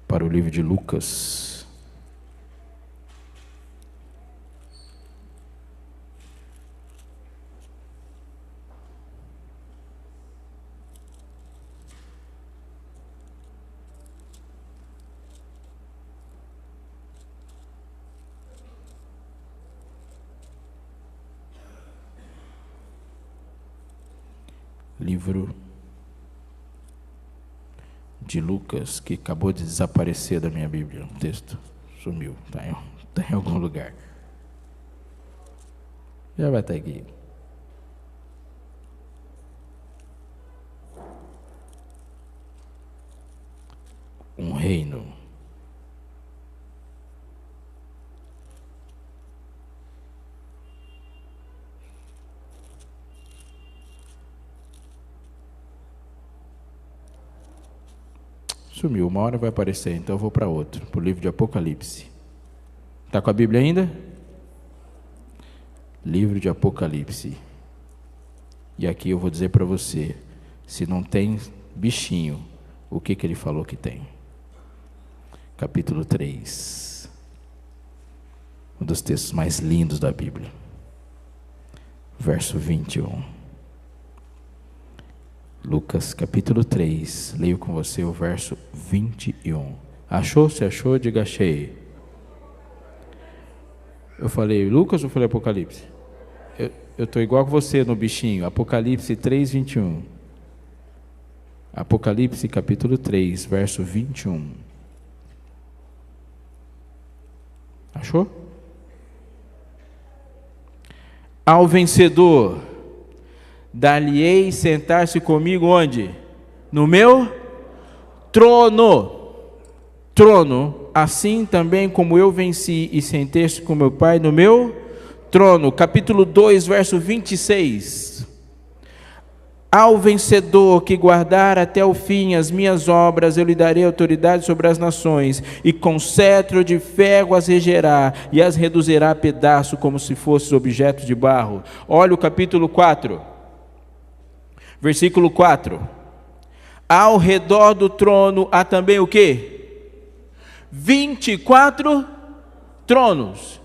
para o livro de Lucas. Livro de Lucas, que acabou de desaparecer da minha Bíblia. O texto sumiu, está em algum lugar. Já vai estar aqui. Um reino. Sumiu, uma hora vai aparecer, então eu vou para outro, para o livro de Apocalipse. Está com a Bíblia ainda? Livro de Apocalipse. E aqui eu vou dizer para você, se não tem bichinho, o que ele falou que tem? capítulo 3. Um dos textos mais lindos da Bíblia. Verso 21. Lucas capítulo 3. Leio com você o verso 21. Achou? Se achou, diga achei. Eu falei Lucas ou falei Apocalipse? Eu estou igual com você no bichinho. Apocalipse 3, 21. Apocalipse capítulo 3, verso 21. Achou? Ao vencedor, dar-lhe-ei sentar-se comigo onde? No meu trono. Trono, assim também como eu venci e sentei-se com meu Pai no meu trono. Capítulo 2, verso 26. Ao vencedor que guardar até o fim as minhas obras, eu lhe darei autoridade sobre as nações, e com cetro de ferro as regerá, e as reduzirá a pedaço, como se fossem objetos de barro. Olha o capítulo 4, versículo 4. Ao redor do trono há também o quê? 24 tronos.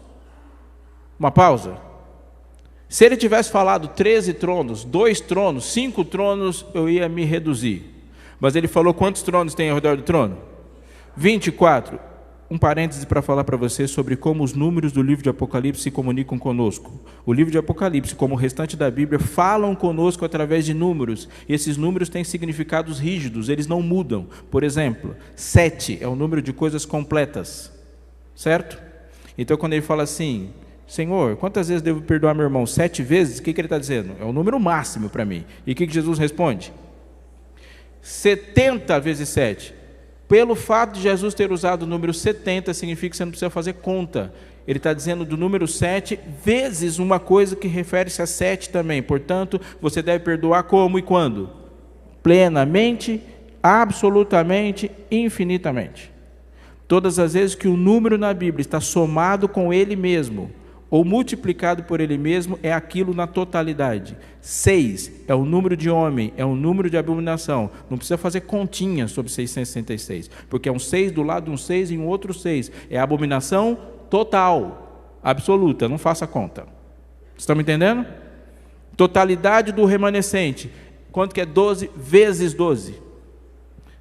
Uma pausa. Se ele tivesse falado 13 tronos, 2 tronos, 5 tronos, eu ia me reduzir. Mas ele falou quantos tronos tem ao redor do trono? 24. Um parêntese para falar para você sobre como os números do livro de Apocalipse se comunicam conosco. O livro de Apocalipse, como o restante da Bíblia, falam conosco através de números. E esses números têm significados rígidos, eles não mudam. Por exemplo, 7 é o número de coisas completas. Certo? Então quando ele fala assim, Senhor, quantas vezes devo perdoar meu irmão? 7 vezes? O que ele está dizendo? É o número máximo para mim. E o que Jesus responde? 70 vezes 7. Pelo fato de Jesus ter usado o número 70, significa que você não precisa fazer conta. Ele está dizendo do número 7 vezes uma coisa que refere-se a 7 também. Portanto, você deve perdoar como e quando? Plenamente, absolutamente, infinitamente. Todas as vezes que o número na Bíblia está somado com ele mesmo, ou multiplicado por ele mesmo, é aquilo na totalidade. 6 é o número de homem, é o número de abominação. Não precisa fazer continha sobre 666, porque é um 6 do lado de um 6 e um outro 6. É a abominação total, absoluta, não faça conta. Vocês estão me entendendo? Totalidade do remanescente. Quanto que é 12 vezes 12?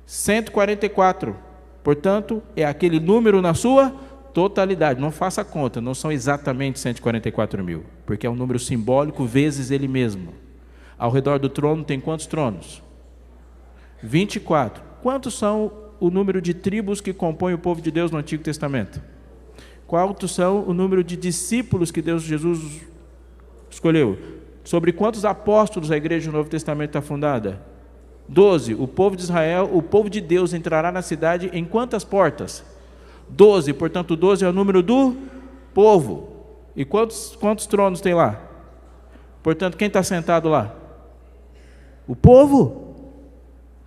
144. Portanto, é aquele número na sua totalidade. Não faça conta, não são exatamente 144 mil, porque é um número simbólico vezes ele mesmo. Ao redor do trono tem quantos tronos? 24. Quantos são o número de tribos que compõem o povo de Deus no Antigo Testamento? Quantos são o número de discípulos que Jesus escolheu? Sobre quantos apóstolos a igreja do Novo Testamento está fundada? 12. O povo de Israel, o povo de Deus entrará na cidade em quantas portas? 12, portanto 12 é o número do povo. E quantos tronos tem lá? Portanto, quem está sentado lá? O povo.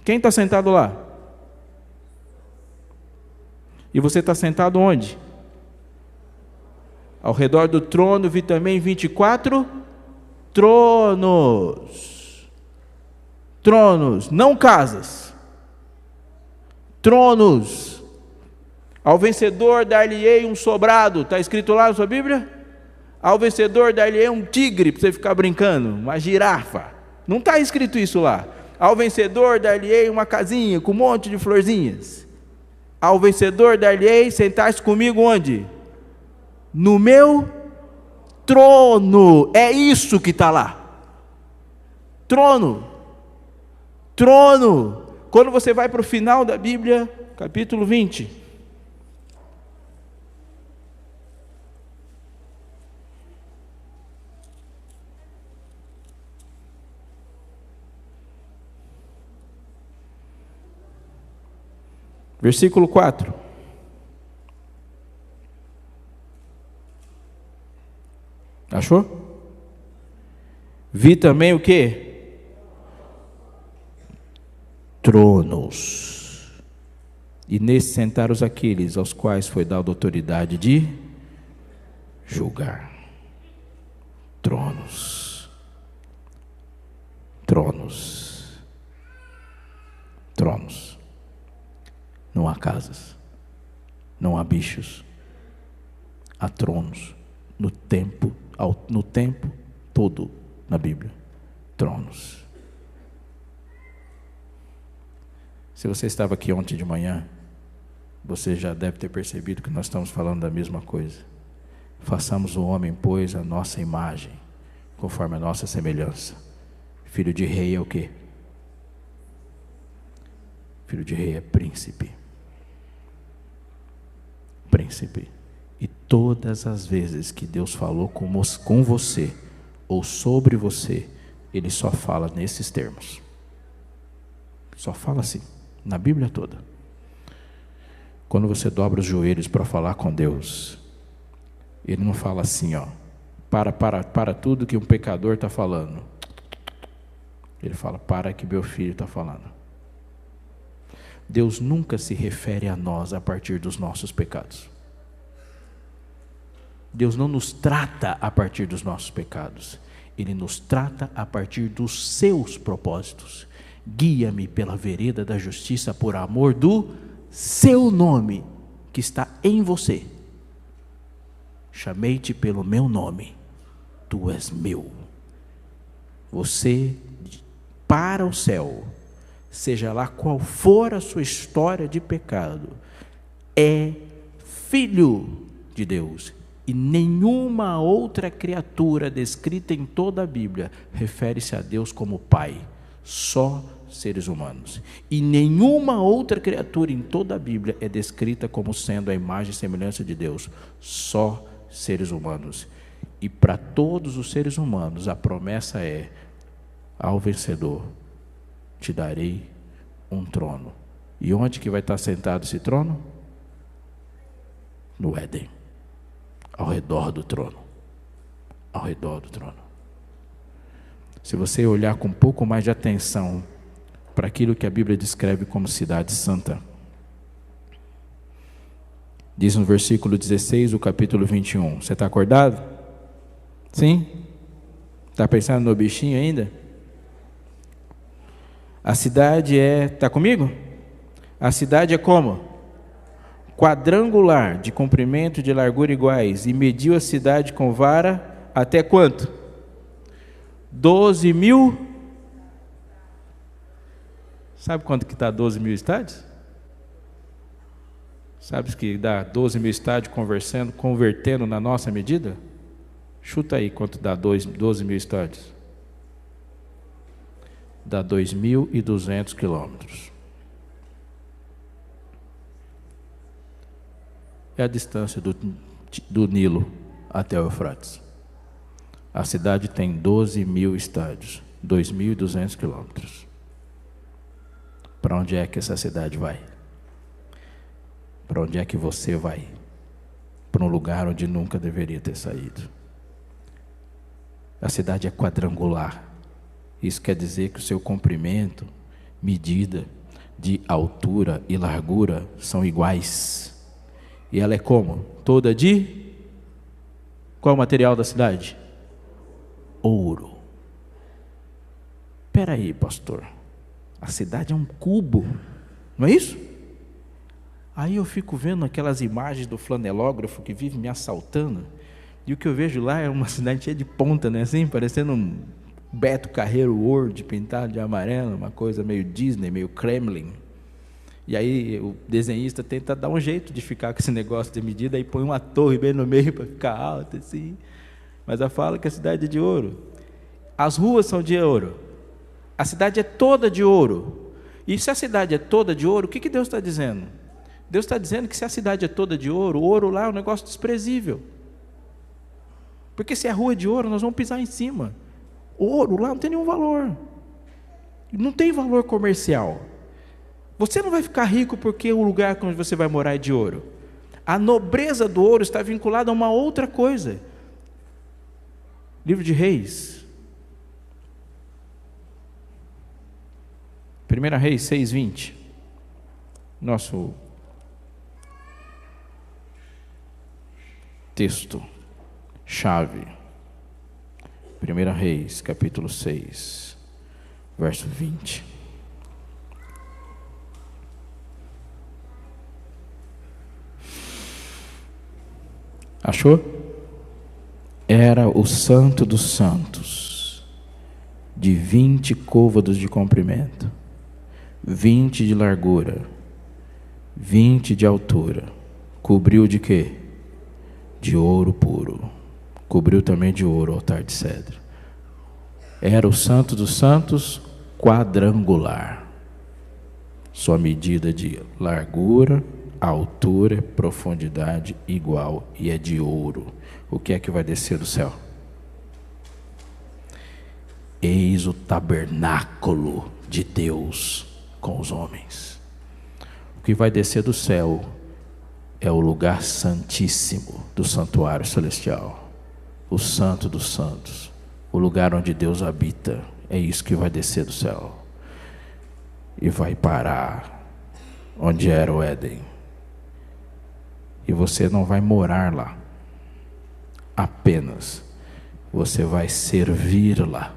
Quem está sentado lá? E você está sentado onde? Ao redor do trono vi também 24 tronos. Tronos, não casas. Tronos. Ao vencedor dar-lhe-ei um sobrado. Está escrito lá na sua Bíblia? Ao vencedor dar-lhe-ei um tigre, para você ficar brincando, uma girafa. Não está escrito isso lá. Ao vencedor dar-lhe-ei uma casinha com um monte de florzinhas. Ao vencedor dar-lhe-ei sentar-se comigo onde? No meu trono. É isso que está lá. Trono. Trono. Quando você vai para o final da Bíblia, capítulo 20... Versículo 4. Achou? Vi também o quê? Tronos. E nesse sentaram os aqueles aos quais foi dada autoridade de julgar. Tronos. Tronos. Tronos. Não há casas. Não há bichos, há tronos. No tempo todo na Bíblia, tronos. Se você estava aqui ontem de manhã, você já deve ter percebido que nós estamos falando da mesma coisa. Façamos o homem, pois, a nossa imagem, conforme a nossa semelhança. Filho de rei é o quê? Filho de rei é príncipe. Príncipe. E todas as vezes que Deus falou com você, ou sobre você, Ele só fala nesses termos. Só fala assim, na Bíblia toda. Quando você dobra os joelhos para falar com Deus, Ele não fala assim, ó, para tudo que um pecador está falando. Ele fala, para que meu filho está falando. Deus nunca se refere a nós a partir dos nossos pecados. Deus não nos trata a partir dos nossos pecados. Ele nos trata a partir dos seus propósitos. Guia-me pela vereda da justiça por amor do seu nome que está em você. Chamei-te pelo meu nome. Tu és meu. Você, para o céu, seja lá qual for a sua história de pecado, é filho de Deus. E nenhuma outra criatura descrita em toda a Bíblia refere-se a Deus como Pai. Só seres humanos. E nenhuma outra criatura em toda a Bíblia é descrita como sendo a imagem e semelhança de Deus. Só seres humanos. E para todos os seres humanos a promessa é: ao vencedor te darei um trono. E onde que vai estar sentado esse trono? No Éden. Ao redor do trono. Ao redor do trono. Se você olhar com um pouco mais de atenção para aquilo que a Bíblia descreve como cidade santa, diz no versículo 16 do capítulo 21. Você está acordado? Sim? Está pensando no bichinho ainda? A cidade está comigo? A cidade é como? Quadrangular, de comprimento e de largura iguais, e mediu a cidade com vara até quanto? 12.000. Sabe quanto que está 12.000 estádios? Sabe que dá 12.000 estádios convertendo na nossa medida? Chuta aí quanto dá 12.000 estádios. Dá 2.200 quilômetros. É a distância do Nilo até o Eufrates. A cidade tem 12.000 estádios, 2.200 quilômetros. Para onde é que essa cidade vai? Para onde é que você vai? Para um lugar onde nunca deveria ter saído. A cidade é quadrangular. Isso quer dizer que o seu comprimento, medida de altura e largura são iguais. E ela é como? Toda de? Qual é o material da cidade? Ouro. Espera aí, pastor. A cidade é um cubo, não é isso? Aí eu fico vendo aquelas imagens do flanelógrafo que vive me assaltando, e o que eu vejo lá é uma cidade cheia de ponta, né? Assim, parecendo um Beto Carreiro World pintado de amarelo, uma coisa meio Disney, meio Kremlin. E aí o desenhista tenta dar um jeito de ficar com esse negócio de medida, aí põe uma torre bem no meio para ficar alta, assim. Mas ela fala que a cidade é de ouro. As ruas são de ouro. A cidade é toda de ouro. E se a cidade é toda de ouro, o que Deus está dizendo? Deus está dizendo que se a cidade é toda de ouro, o ouro lá é um negócio desprezível. Porque se a rua é de ouro, nós vamos pisar em cima. O ouro lá não tem nenhum valor. Não tem valor comercial. Você não vai ficar rico porque o lugar onde você vai morar é de ouro. A nobreza do ouro está vinculada a uma outra coisa. Livro de Reis. 1 Reis 6:20. Nosso texto chave. 1 Reis, capítulo 6, verso 20. Achou? Era o Santo dos Santos, de 20 côvados de comprimento, 20 de largura, 20 de altura. Cobriu de quê? De ouro puro. Cobriu também de ouro o altar de cedro. Era o Santo dos Santos quadrangular. Sua medida de largura, altura, profundidade igual, e é de ouro. O que é que vai descer do céu? Eis o tabernáculo de Deus com os homens. O que vai descer do céu é o lugar santíssimo do santuário celestial, o Santo dos Santos, o lugar onde Deus habita. É isso que vai descer do céu e vai parar onde era o Éden. E você não vai morar lá apenas, você vai servir lá,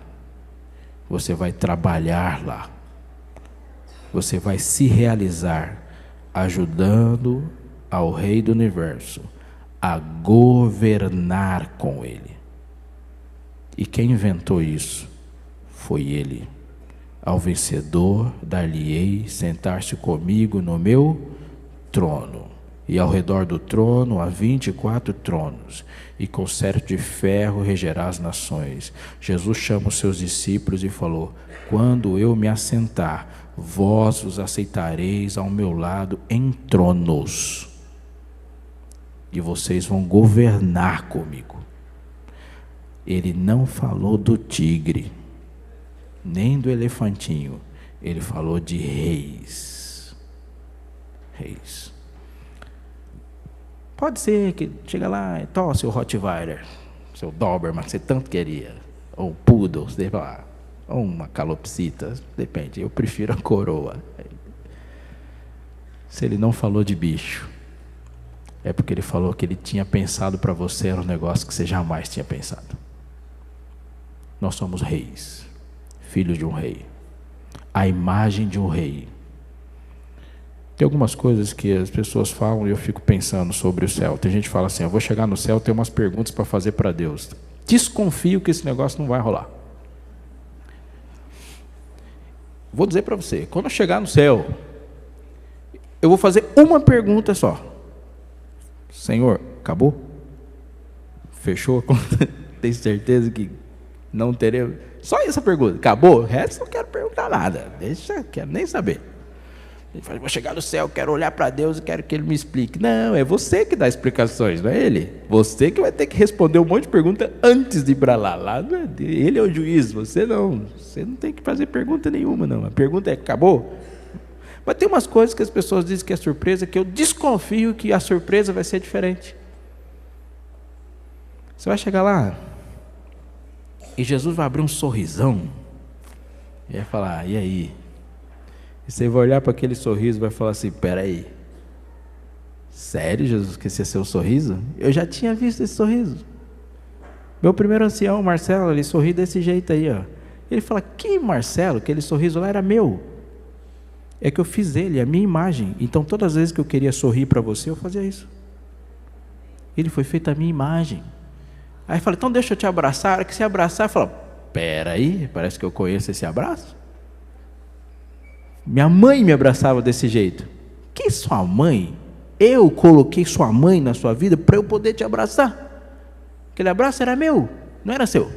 você vai trabalhar lá, você vai se realizar ajudando ao Rei do Universo a governar com Ele. E quem inventou isso? Foi Ele. Ao vencedor dar-lhe-ei sentar-se comigo no meu trono. E ao redor do trono há 24 tronos, e com cerco de ferro regerá as nações. Jesus chama os seus discípulos e falou: quando eu me assentar, vós os aceitareis ao meu lado em tronos, e vocês vão governar comigo. Ele não falou do tigre, nem do elefantinho, ele falou de reis. Reis. Pode ser que chega lá e tosse seu Rottweiler, seu Doberman que você tanto queria, ou um Poodle, sei lá, ou uma calopsita, depende, eu prefiro a coroa. Se ele não falou de bicho, é porque ele falou que ele tinha pensado para você um negócio que você jamais tinha pensado. Nós somos reis, filhos de um rei, a imagem de um rei. Tem algumas coisas que as pessoas falam e eu fico pensando sobre o céu. Tem gente que fala assim: eu vou chegar no céu, tenho umas perguntas para fazer para Deus. Desconfio que esse negócio não vai rolar. Vou dizer para você, quando eu chegar no céu, eu vou fazer uma pergunta só. Senhor, acabou? Fechou a conta? Tem certeza que não teremos? Só essa pergunta, acabou? O resto eu não quero perguntar nada, quero nem saber. Ele fala: vou chegar no céu, quero olhar para Deus e quero que Ele me explique. Não, é você que dá explicações, não é Ele. Você que vai ter que responder um monte de perguntas antes de ir para lá. Não é Ele é o juiz, você não tem que fazer pergunta nenhuma, não. A pergunta é: acabou? Mas tem umas coisas que as pessoas dizem que é surpresa, que eu desconfio que a surpresa vai ser diferente. Você vai chegar lá e Jesus vai abrir um sorrisão e vai falar: e aí? E você vai olhar para aquele sorriso e vai falar assim: peraí, sério, Jesus, que esse é seu sorriso? Eu já tinha visto esse sorriso. Meu primeiro ancião, Marcelo, ele sorri desse jeito aí, ó. Ele fala: que Marcelo? Aquele sorriso lá era meu. É que eu fiz ele, a minha imagem. Então todas as vezes que eu queria sorrir para você, eu fazia isso. Ele foi feito a minha imagem. Aí eu falei: então deixa eu te abraçar. A hora que você abraçar, eu falo: peraí, parece que eu conheço esse abraço. Minha mãe me abraçava desse jeito. Que sua mãe? Eu coloquei sua mãe na sua vida para eu poder te abraçar. Aquele abraço era meu, não era seu.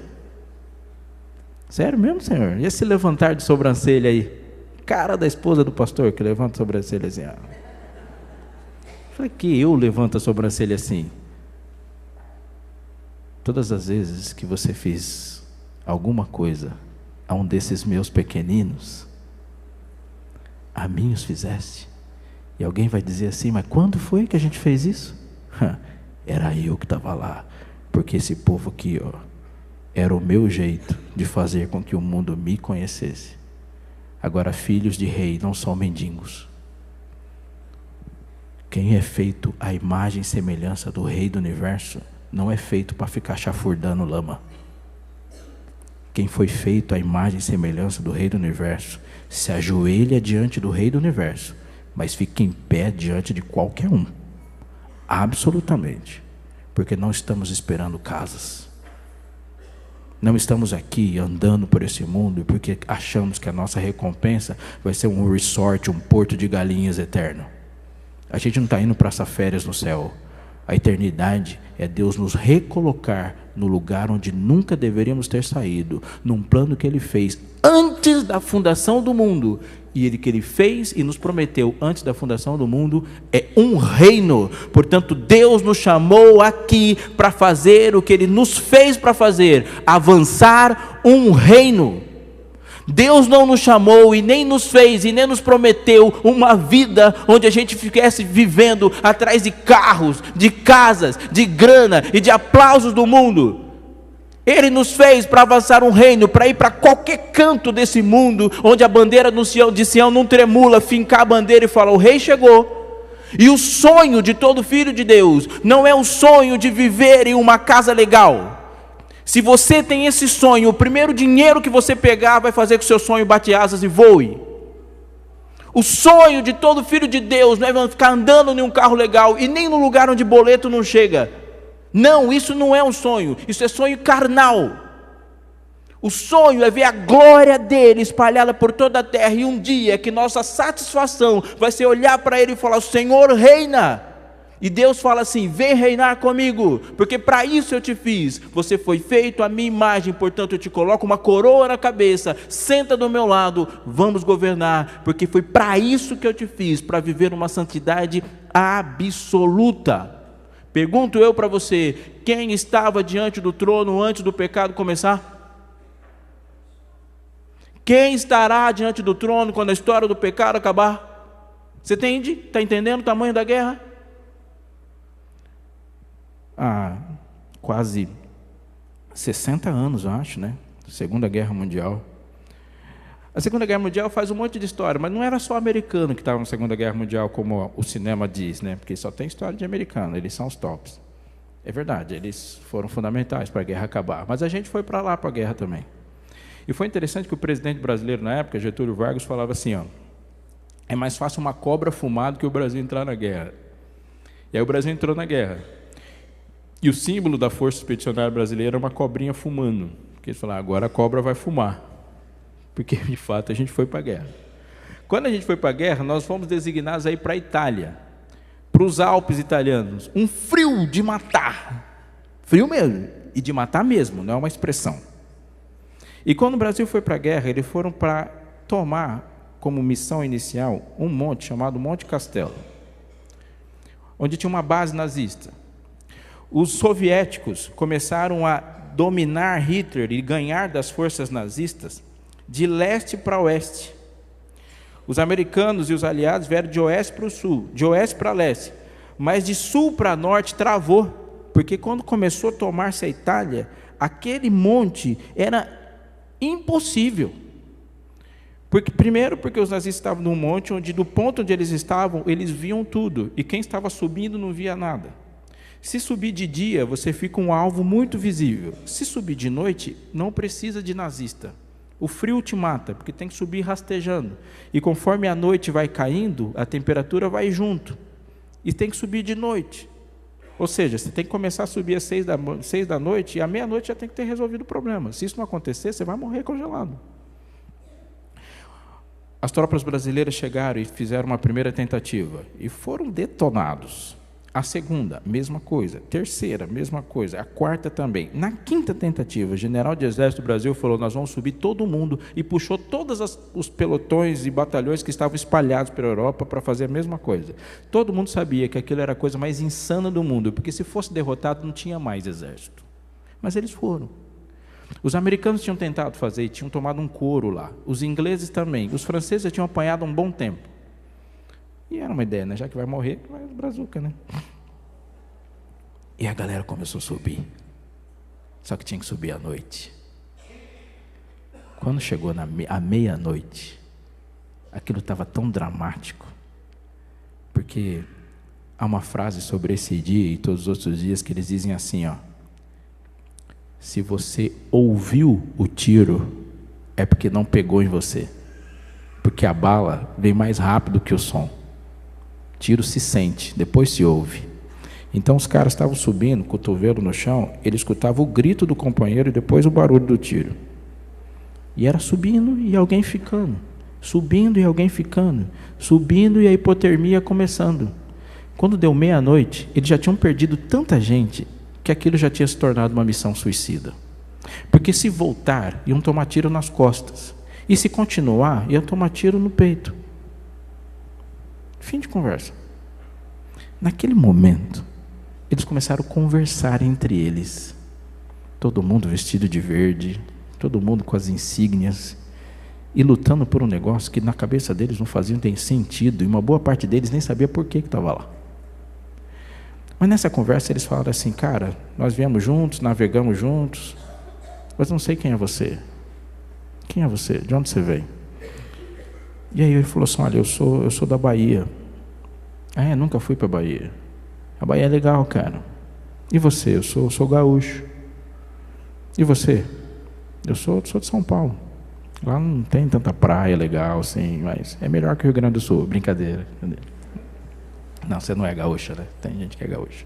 Sério mesmo, Senhor? E esse levantar de sobrancelha aí? Cara da esposa do pastor que levanta a sobrancelha assim. Falei: que eu levanto a sobrancelha assim? Todas as vezes que você fez alguma coisa a um desses meus pequeninos, a mim os fizeste. E alguém vai dizer assim: mas quando foi que a gente fez isso? Era eu que estava lá, porque esse povo aqui, ó, era o meu jeito de fazer com que o mundo me conhecesse. Agora, filhos de rei não são mendigos. Quem é feito à imagem e semelhança do Rei do Universo não é feito para ficar chafurdando lama. Quem foi feito à imagem e semelhança do Rei do Universo se ajoelha diante do Rei do Universo, mas fica em pé diante de qualquer um. Absolutamente. Porque não estamos esperando casas. Não estamos aqui andando por esse mundo porque achamos que a nossa recompensa vai ser um resort, um porto de galinhas eterno. A gente não está indo para essas férias no céu. A eternidade é Deus nos recolocar no lugar onde nunca deveríamos ter saído, num plano que Ele fez antes da fundação do mundo. E que Ele fez e nos prometeu antes da fundação do mundo é um reino. Portanto, Deus nos chamou aqui para fazer o que Ele nos fez para fazer, avançar um reino. Deus não nos chamou e nem nos fez e nem nos prometeu uma vida onde a gente ficasse vivendo atrás de carros, de casas, de grana e de aplausos do mundo. Ele nos fez para avançar um reino, para ir para qualquer canto desse mundo, onde a bandeira de Sião não tremula, fincar a bandeira e falar: o rei chegou. E o sonho de todo filho de Deus não é o sonho de viver em uma casa legal. Se você tem esse sonho, o primeiro dinheiro que você pegar vai fazer com que o seu sonho bate asas e voe. O sonho de todo filho de Deus não é ficar andando em um carro legal e nem no lugar onde boleto não chega. Não, isso não é um sonho, isso é sonho carnal. O sonho é ver a glória dele espalhada por toda a terra, e um dia que nossa satisfação vai ser olhar para ele e falar: o Senhor reina. E Deus fala assim: vem reinar comigo, porque para isso eu te fiz. Você foi feito à minha imagem, portanto eu te coloco uma coroa na cabeça, senta do meu lado, vamos governar, porque foi para isso que eu te fiz, para viver uma santidade absoluta. Pergunto eu para você: quem estava diante do trono antes do pecado começar? Quem estará diante do trono quando a história do pecado acabar? Você entende? Está entendendo o tamanho da guerra? Há quase 60 anos, eu acho, né? Segunda Guerra Mundial. A Segunda Guerra Mundial faz um monte de história, mas não era só americano que estava na Segunda Guerra Mundial, como o cinema diz, né? Porque só tem história de americano, eles são os tops. É verdade, eles foram fundamentais para a guerra acabar, mas a gente foi para lá para a guerra também. E foi interessante que o presidente brasileiro na época, Getúlio Vargas, falava assim: ó, é mais fácil uma cobra fumar do que o Brasil entrar na guerra. E aí o Brasil entrou na guerra. E o símbolo da Força Expedicionária Brasileira é uma cobrinha fumando. Porque eles falaram: agora a cobra vai fumar. Porque, de fato, a gente foi para a guerra. Quando a gente foi para a guerra, nós fomos designados aí para a Itália, para os Alpes italianos. Um frio de matar. Frio mesmo. E de matar mesmo, não é uma expressão. E quando o Brasil foi para a guerra, eles foram para tomar como missão inicial um monte chamado Monte Castelo, onde tinha uma base nazista. Os soviéticos começaram a dominar Hitler e ganhar das forças nazistas de leste para oeste. Os americanos e os aliados vieram de oeste para o sul, de oeste para leste, mas de sul para norte travou, porque quando começou a tomar-se a Itália, aquele monte era impossível. Primeiro porque os nazistas estavam num monte onde, do ponto onde eles estavam, eles viam tudo, e quem estava subindo não via nada. Se subir de dia, você fica um alvo muito visível. Se subir de noite, não precisa de nazista. O frio te mata, porque tem que subir rastejando. E conforme a noite vai caindo, a temperatura vai junto. E tem que subir de noite. Ou seja, você tem que começar a subir às 6 da noite, e à meia-noite já tem que ter resolvido o problema. Se isso não acontecer, você vai morrer congelado. As tropas brasileiras chegaram e fizeram uma primeira tentativa, e foram detonados. A segunda, mesma coisa. Terceira, mesma coisa. A quarta também. Na quinta tentativa, o general de exército do Brasil falou: nós vamos subir todo mundo, e puxou todos os pelotões e batalhões que estavam espalhados pela Europa para fazer a mesma coisa. Todo mundo sabia que aquilo era a coisa mais insana do mundo, porque se fosse derrotado não tinha mais exército. Mas eles foram. Os americanos tinham tentado fazer e tinham tomado um couro lá. Os ingleses também. Os franceses já tinham apanhado um bom tempo. E era uma ideia, né? Já que vai morrer, vai brazuca, né? E a galera começou a subir. Só que tinha que subir à noite. Quando chegou à meia-noite, aquilo estava tão dramático, porque há uma frase sobre esse dia e todos os outros dias que eles dizem assim, ó: se você ouviu o tiro, é porque não pegou em você, porque a bala vem mais rápido que o som. Tiro se sente, depois se ouve. Então os caras estavam subindo, cotovelo no chão, ele escutava o grito do companheiro e depois o barulho do tiro. E era subindo e alguém ficando, subindo e alguém ficando, subindo e a hipotermia começando. Quando deu meia-noite, eles já tinham perdido tanta gente que aquilo já tinha se tornado uma missão suicida. Porque se voltar, iam tomar tiro nas costas. E se continuar, iam tomar tiro no peito. Fim de conversa. Naquele momento, eles começaram a conversar entre eles. Todo mundo vestido de verde, todo mundo com as insígnias, e lutando por um negócio que na cabeça deles não fazia nem sentido, e uma boa parte deles nem sabia por que estava lá. Mas nessa conversa eles falaram assim: cara, nós viemos juntos, navegamos juntos, mas não sei quem é você. Quem é você? De onde você veio? E aí ele falou assim: olha, eu sou da Bahia. Ah, é? Nunca fui para a Bahia. A Bahia é legal, cara. E você? Eu sou gaúcho. E você? Eu sou de São Paulo. Lá não tem tanta praia legal assim, mas é melhor que o Rio Grande do Sul. Brincadeira. Não, você não é gaúcha, né? Tem gente que é gaúcha.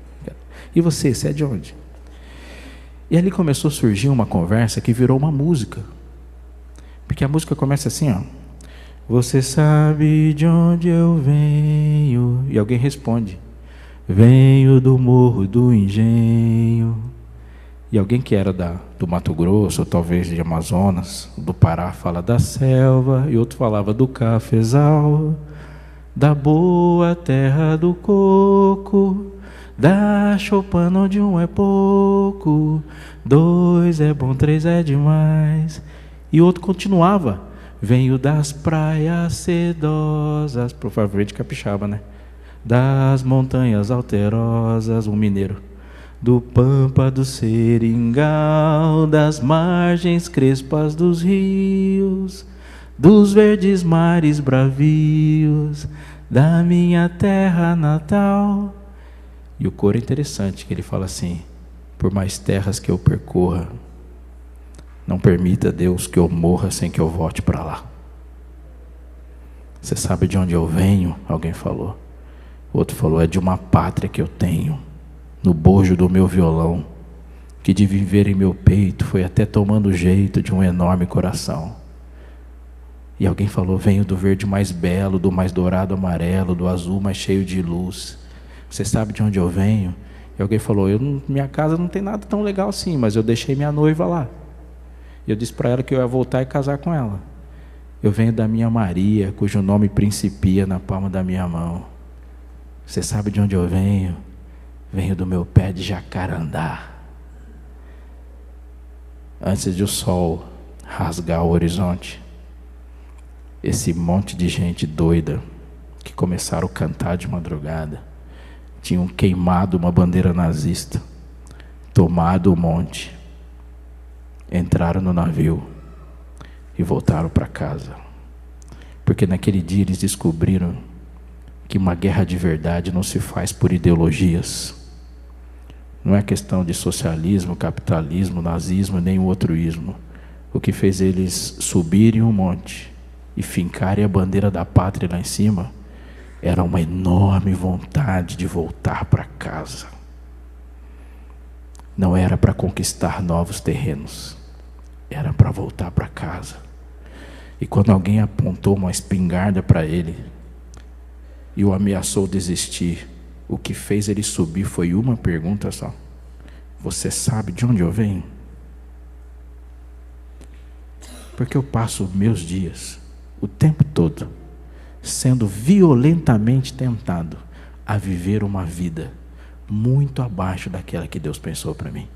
E você é de onde? E ali começou a surgir uma conversa que virou uma música. Porque a música começa assim, ó: você sabe de onde eu venho? E alguém responde: venho do Morro do Engenho. E alguém que era do Mato Grosso, ou talvez de Amazonas, do Pará, fala da selva. E outro falava do cafezal, da boa terra do coco, da choupana onde um é pouco, dois é bom, três é demais. E outro continuava: venho das praias sedosas, provavelmente capixaba, né? Das montanhas alterosas, um mineiro, do pampa do seringal, das margens crespas dos rios, dos verdes mares bravios, da minha terra natal. E o coro é interessante, que ele fala assim: por mais terras que eu percorra, não permita, Deus, que eu morra sem que eu volte para lá. Você sabe de onde eu venho? Alguém falou. O outro falou: é de uma pátria que eu tenho no bojo do meu violão, que de viver em meu peito foi até tomando o jeito de um enorme coração. E alguém falou: venho do verde mais belo, do mais dourado amarelo, do azul mais cheio de luz. Você sabe de onde eu venho? E alguém falou: minha casa não tem nada tão legal assim, mas eu deixei minha noiva lá. E eu disse para ela que eu ia voltar e casar com ela. Eu venho da minha Maria, cujo nome principia na palma da minha mão. Você sabe de onde eu venho? Venho do meu pé de jacarandá. Antes de o sol rasgar o horizonte, esse monte de gente doida que começaram a cantar de madrugada tinham queimado uma bandeira nazista, tomado o monte, entraram no navio e voltaram para casa. Porque naquele dia eles descobriram que uma guerra de verdade não se faz por ideologias. Não é questão de socialismo, capitalismo, nazismo, nem outro ismo. O que fez eles subirem um monte e fincarem a bandeira da pátria lá em cima era uma enorme vontade de voltar para casa. Não era para conquistar novos terrenos, era para voltar para casa. E quando alguém apontou uma espingarda para ele e o ameaçou desistir, o que fez ele subir foi uma pergunta só: você sabe de onde eu venho? Porque eu passo meus dias, o tempo todo, sendo violentamente tentado a viver uma vida muito abaixo daquela que Deus pensou para mim.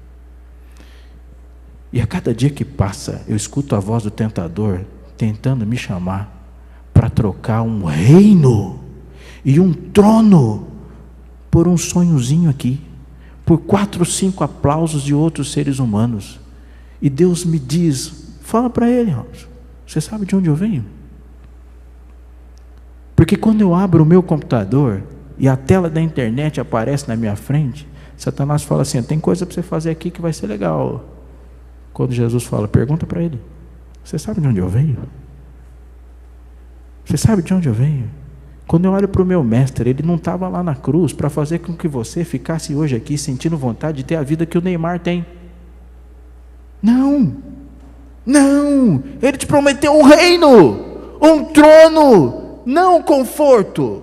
E a cada dia que passa, eu escuto a voz do tentador tentando me chamar para trocar um reino e um trono por um sonhozinho aqui, por 4 ou 5 aplausos de outros seres humanos. E Deus me diz: fala para ele, Robson, você sabe de onde eu venho? Porque quando eu abro o meu computador e a tela da internet aparece na minha frente, Satanás fala assim: tem coisa para você fazer aqui que vai ser legal. Quando Jesus fala, pergunta para ele: você sabe de onde eu venho? Você sabe de onde eu venho? Quando eu olho para o meu mestre, ele não estava lá na cruz para fazer com que você ficasse hoje aqui sentindo vontade de ter a vida que o Neymar tem. Não, não, ele te prometeu um reino, um trono, não um conforto.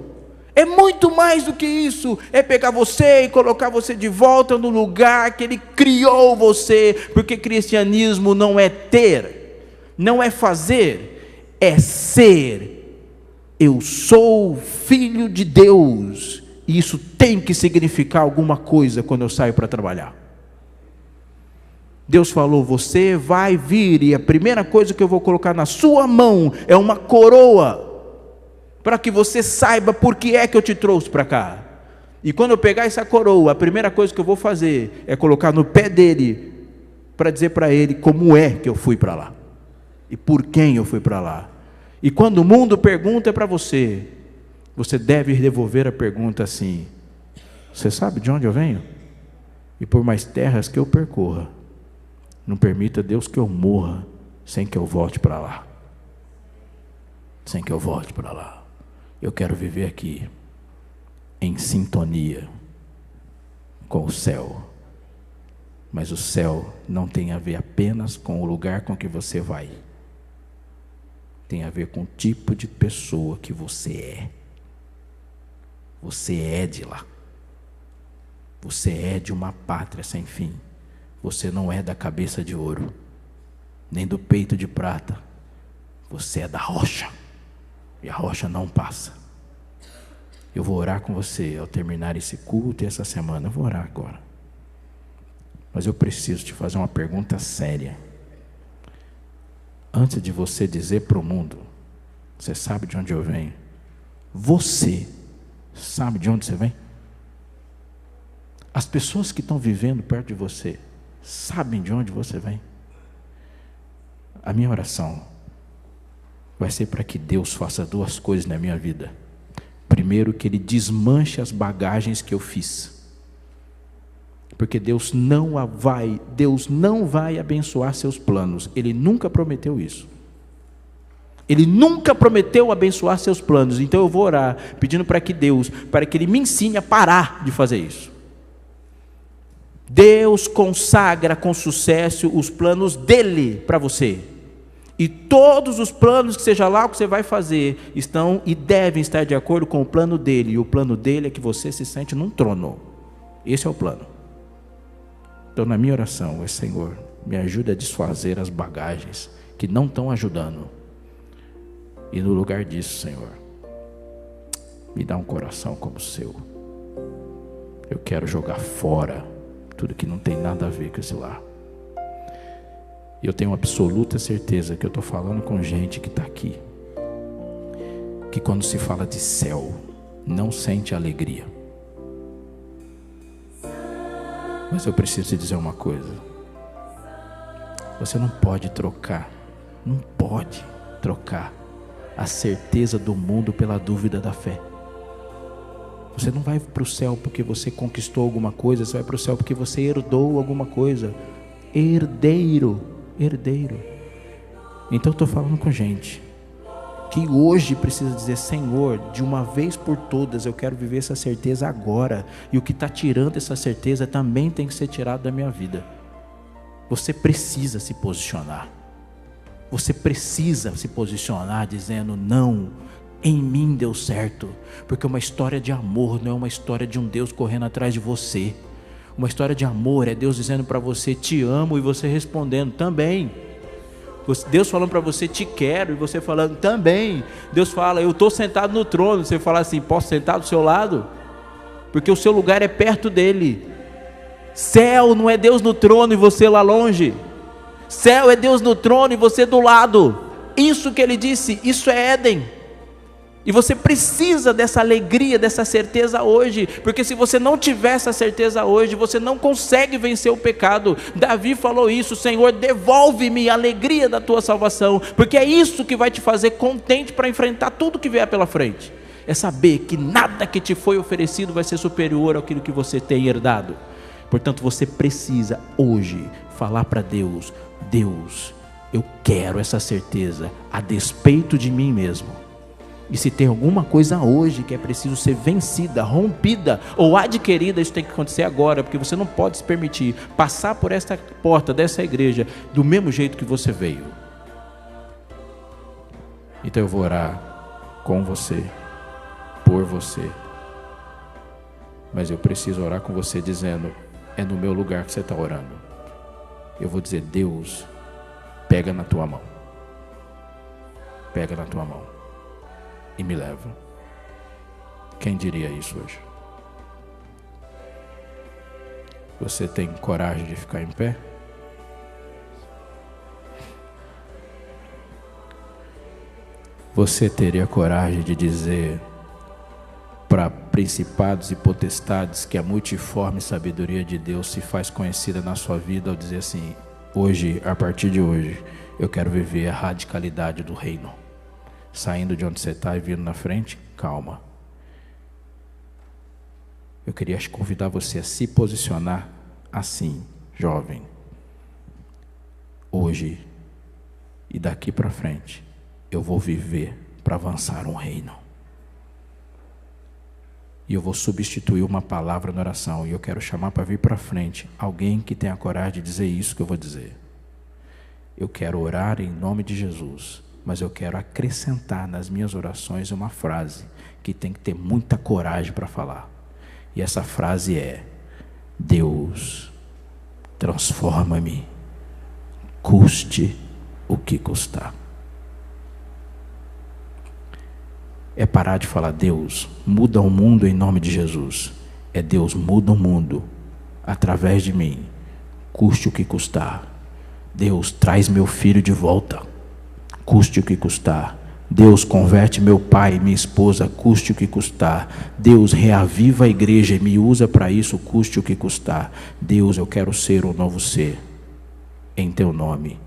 É muito mais do que isso, é pegar você e colocar você de volta no lugar que ele criou você, porque cristianismo não é ter, não é fazer, é ser. Eu sou filho de Deus, e isso tem que significar alguma coisa quando eu saio para trabalhar. Deus falou, você vai vir, e a primeira coisa que eu vou colocar na sua mão é uma coroa, para que você saiba por que é que eu te trouxe para cá. E quando eu pegar essa coroa, a primeira coisa que eu vou fazer é colocar no pé dele, para dizer para ele como é que eu fui para lá, e por quem eu fui para lá. E quando o mundo pergunta para você, você deve devolver a pergunta assim: você sabe de onde eu venho? E por mais terras que eu percorra, não permita Deus que eu morra sem que eu volte para lá. Sem que eu volte para lá. Eu quero viver aqui em sintonia com o céu. Mas o céu não tem a ver apenas com o lugar com que você vai. Tem a ver com o tipo de pessoa que você é. Você é de lá. Você é de uma pátria sem fim. Você não é da cabeça de ouro, nem do peito de prata. Você é da rocha. E a rocha não passa. Eu vou orar com você ao terminar esse culto e essa semana. Eu vou orar agora. Mas eu preciso te fazer uma pergunta séria. Antes de você dizer para o mundo, você sabe de onde eu venho? Você sabe de onde você vem? As pessoas que estão vivendo perto de você sabem de onde você vem? A minha oração vai ser para que Deus faça duas coisas na minha vida. Primeiro, que Ele desmanche as bagagens que eu fiz, porque Deus não vai abençoar seus planos. Ele nunca prometeu isso. Ele nunca prometeu abençoar seus planos. Então eu vou orar pedindo para que Ele me ensine a parar de fazer isso. Deus consagra com sucesso os planos dele para você. E todos os planos, que seja lá o que você vai fazer, estão e devem estar de acordo com o plano dele. E o plano dele é que você se sente num trono. Esse é o plano. Então, na minha oração, Senhor, me ajuda a desfazer as bagagens que não estão ajudando. E no lugar disso, Senhor, me dá um coração como o seu. Eu quero jogar fora tudo que não tem nada a ver com esse lar. E eu tenho absoluta certeza que eu estou falando com gente que está aqui, que quando se fala de céu, não sente alegria. Mas eu preciso te dizer uma coisa. Você não pode trocar a certeza do mundo pela dúvida da fé. Você não vai para o céu porque você conquistou alguma coisa, você vai para o céu porque você herdou alguma coisa. Herdeiro. Então eu estou falando com gente que hoje precisa dizer: Senhor, de uma vez por todas eu quero viver essa certeza agora, e o que está tirando essa certeza também tem que ser tirado da minha vida. Você precisa se posicionar. Você precisa se posicionar dizendo: não, em mim deu certo, porque uma história de amor não é uma história de um Deus correndo atrás de você. Uma história de amor é Deus dizendo para você: te amo, e você respondendo também. Deus falando para você: te quero, e você falando também. Deus fala: eu estou sentado no trono, você fala assim: posso sentar do seu lado? Porque o seu lugar é perto dele. Céu não é Deus no trono e você lá longe. Céu é Deus no trono e você do lado. Isso que ele disse, isso é Éden. E você precisa dessa alegria, dessa certeza hoje, porque se você não tiver essa certeza hoje, você não consegue vencer o pecado. Davi falou isso: Senhor, devolve-me a alegria da tua salvação, porque é isso que vai te fazer contente para enfrentar tudo que vier pela frente. É saber que nada que te foi oferecido vai ser superior àquilo que você tem herdado. Portanto, você precisa hoje falar para Deus: Deus, eu quero essa certeza a despeito de mim mesmo. E se tem alguma coisa hoje que é preciso ser vencida, rompida ou adquirida, isso tem que acontecer agora, porque você não pode se permitir passar por esta porta dessa igreja do mesmo jeito que você veio. Então eu vou orar com você, por você, mas eu preciso orar com você dizendo: é no meu lugar que você está orando. Eu vou dizer: Deus, pega na tua mão, pega na tua mão e me leva. Quem diria isso hoje? Você tem coragem de ficar em pé? Você teria coragem de dizer para principados e potestades que a multiforme sabedoria de Deus se faz conhecida na sua vida ao dizer assim: hoje, a partir de hoje, eu quero viver a radicalidade do reino? Saindo de onde você está e vindo na frente, calma. Eu queria convidar você a se posicionar assim, jovem. Hoje e daqui para frente, eu vou viver para avançar um reino. E eu vou substituir uma palavra na oração. E eu quero chamar para vir para frente alguém que tenha coragem de dizer isso que eu vou dizer. Eu quero orar em nome de Jesus, mas eu quero acrescentar nas minhas orações uma frase que tem que ter muita coragem para falar. E essa frase é: Deus, transforma-me, custe o que custar. É parar de falar: Deus, muda o mundo em nome de Jesus. É: Deus, muda o mundo através de mim, custe o que custar. Deus, traz meu filho de volta, custe o que custar. Deus, converte meu pai e minha esposa, custe o que custar. Deus, reaviva a igreja e me usa para isso, custe o que custar. Deus, eu quero ser um novo ser em teu nome,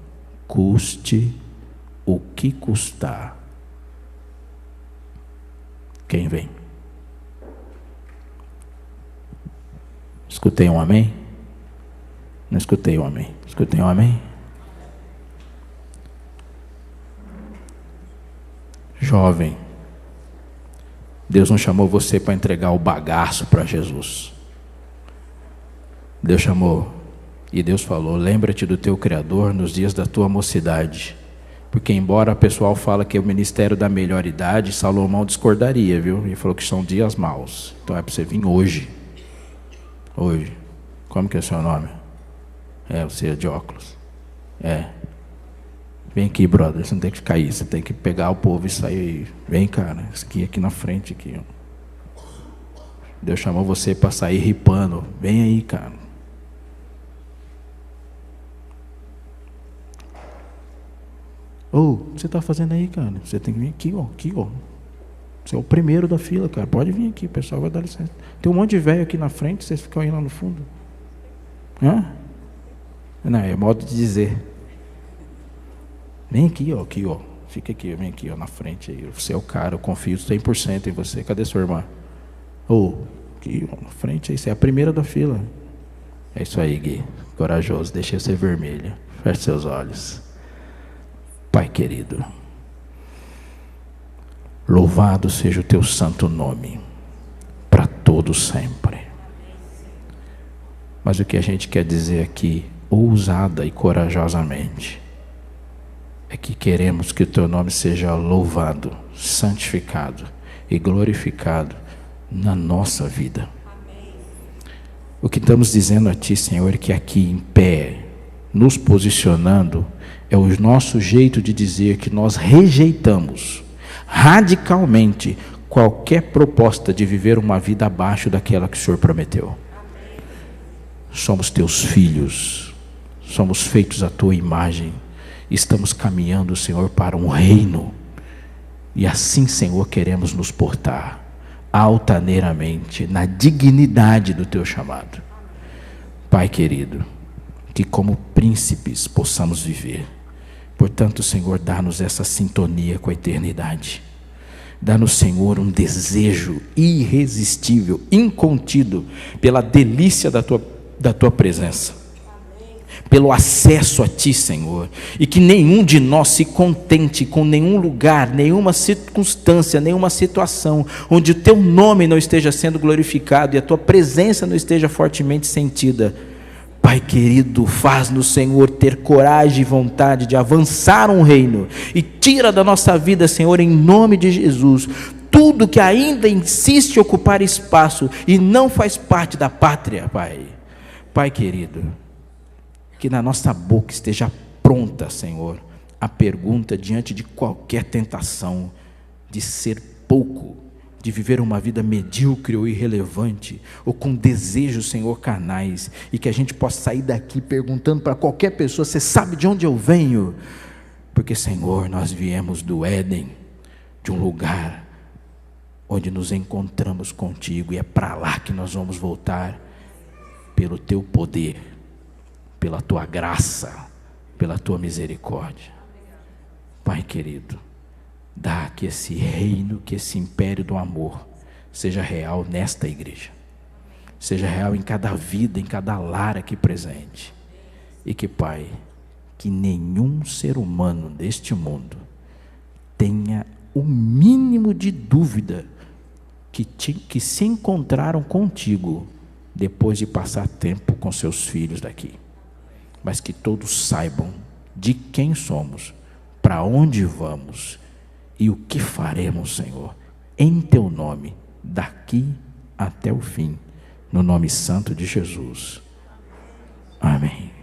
custe o que custar. Quem vem? Escutei um amém? Não escutei um amém. Escutei um amém? Jovem, Deus não chamou você para entregar o bagaço para Jesus. Deus chamou, e Deus falou: lembra-te do teu Criador nos dias da tua mocidade. Porque embora o pessoal fala que é o ministério da melhor idade, Salomão discordaria, viu? Ele falou que são dias maus. Então é para você vir hoje. Hoje. Como que é o seu nome? Você é de óculos. Vem aqui, brother. Você não tem que ficar aí. Você tem que pegar o povo e sair. Vem, cara. Aqui na frente. Aqui. Deus chamou você para sair ripando. Vem aí, cara. O que você está fazendo aí, cara? Você tem que vir aqui, ó. Aqui, ó. Você é o primeiro da fila, cara. Pode vir aqui, o pessoal vai dar licença. Tem um monte de velho aqui na frente, vocês ficam aí lá no fundo. Hã? Não, é modo de dizer. Vem aqui, ó. Aqui, ó. Fica aqui, vem aqui, ó, na frente aí. Você é o cara, eu confio 100% em você. Cadê sua irmã? Aqui, ó, na frente aí. Você é a primeira da fila. É isso aí, Gui. Corajoso. Deixa eu ser vermelho. Feche seus olhos. Pai querido, louvado seja o teu santo nome, para todos sempre. Mas o que a gente quer dizer aqui, ousada e corajosamente, é que queremos que o teu nome seja louvado, santificado e glorificado na nossa vida. O que estamos dizendo a ti, Senhor, é que aqui em pé, nos posicionando, é o nosso jeito de dizer que nós rejeitamos radicalmente qualquer proposta de viver uma vida abaixo daquela que o Senhor prometeu. Somos teus filhos, somos feitos à tua imagem, estamos caminhando, Senhor, para um reino, e assim, Senhor, queremos nos portar altaneiramente na dignidade do teu chamado. Pai querido, que como príncipes possamos viver. Portanto, Senhor, dá-nos essa sintonia com a eternidade. Dá-nos, Senhor, um desejo irresistível, incontido, pela delícia da tua presença. pelo acesso a Ti, Senhor, e que nenhum de nós se contente com nenhum lugar, nenhuma circunstância, nenhuma situação, onde o Teu nome não esteja sendo glorificado e a Tua presença não esteja fortemente sentida. Pai querido, faz-nos, Senhor, ter coragem e vontade de avançar um reino, e tira da nossa vida, Senhor, em nome de Jesus, tudo que ainda insiste em ocupar espaço e não faz parte da pátria, Pai. Pai querido, que na nossa boca esteja pronta, Senhor, a pergunta diante de qualquer tentação de ser pouco, de viver uma vida medíocre ou irrelevante, ou com desejos, Senhor, carnais, e que a gente possa sair daqui perguntando para qualquer pessoa: você sabe de onde eu venho? Porque, Senhor, nós viemos do Éden, de um lugar onde nos encontramos contigo, e é para lá que nós vamos voltar, pelo Teu poder, pela Tua graça, pela Tua misericórdia. Pai querido, dá que esse reino, que esse império do amor seja real nesta igreja, seja real em cada vida, em cada lar aqui presente, e que, Pai, que nenhum ser humano deste mundo tenha o mínimo de dúvida que se encontraram contigo depois de passar tempo com seus filhos daqui, mas que todos saibam de quem somos, para onde vamos e o que faremos, Senhor, em Teu nome, daqui até o fim, no nome santo de Jesus. Amém.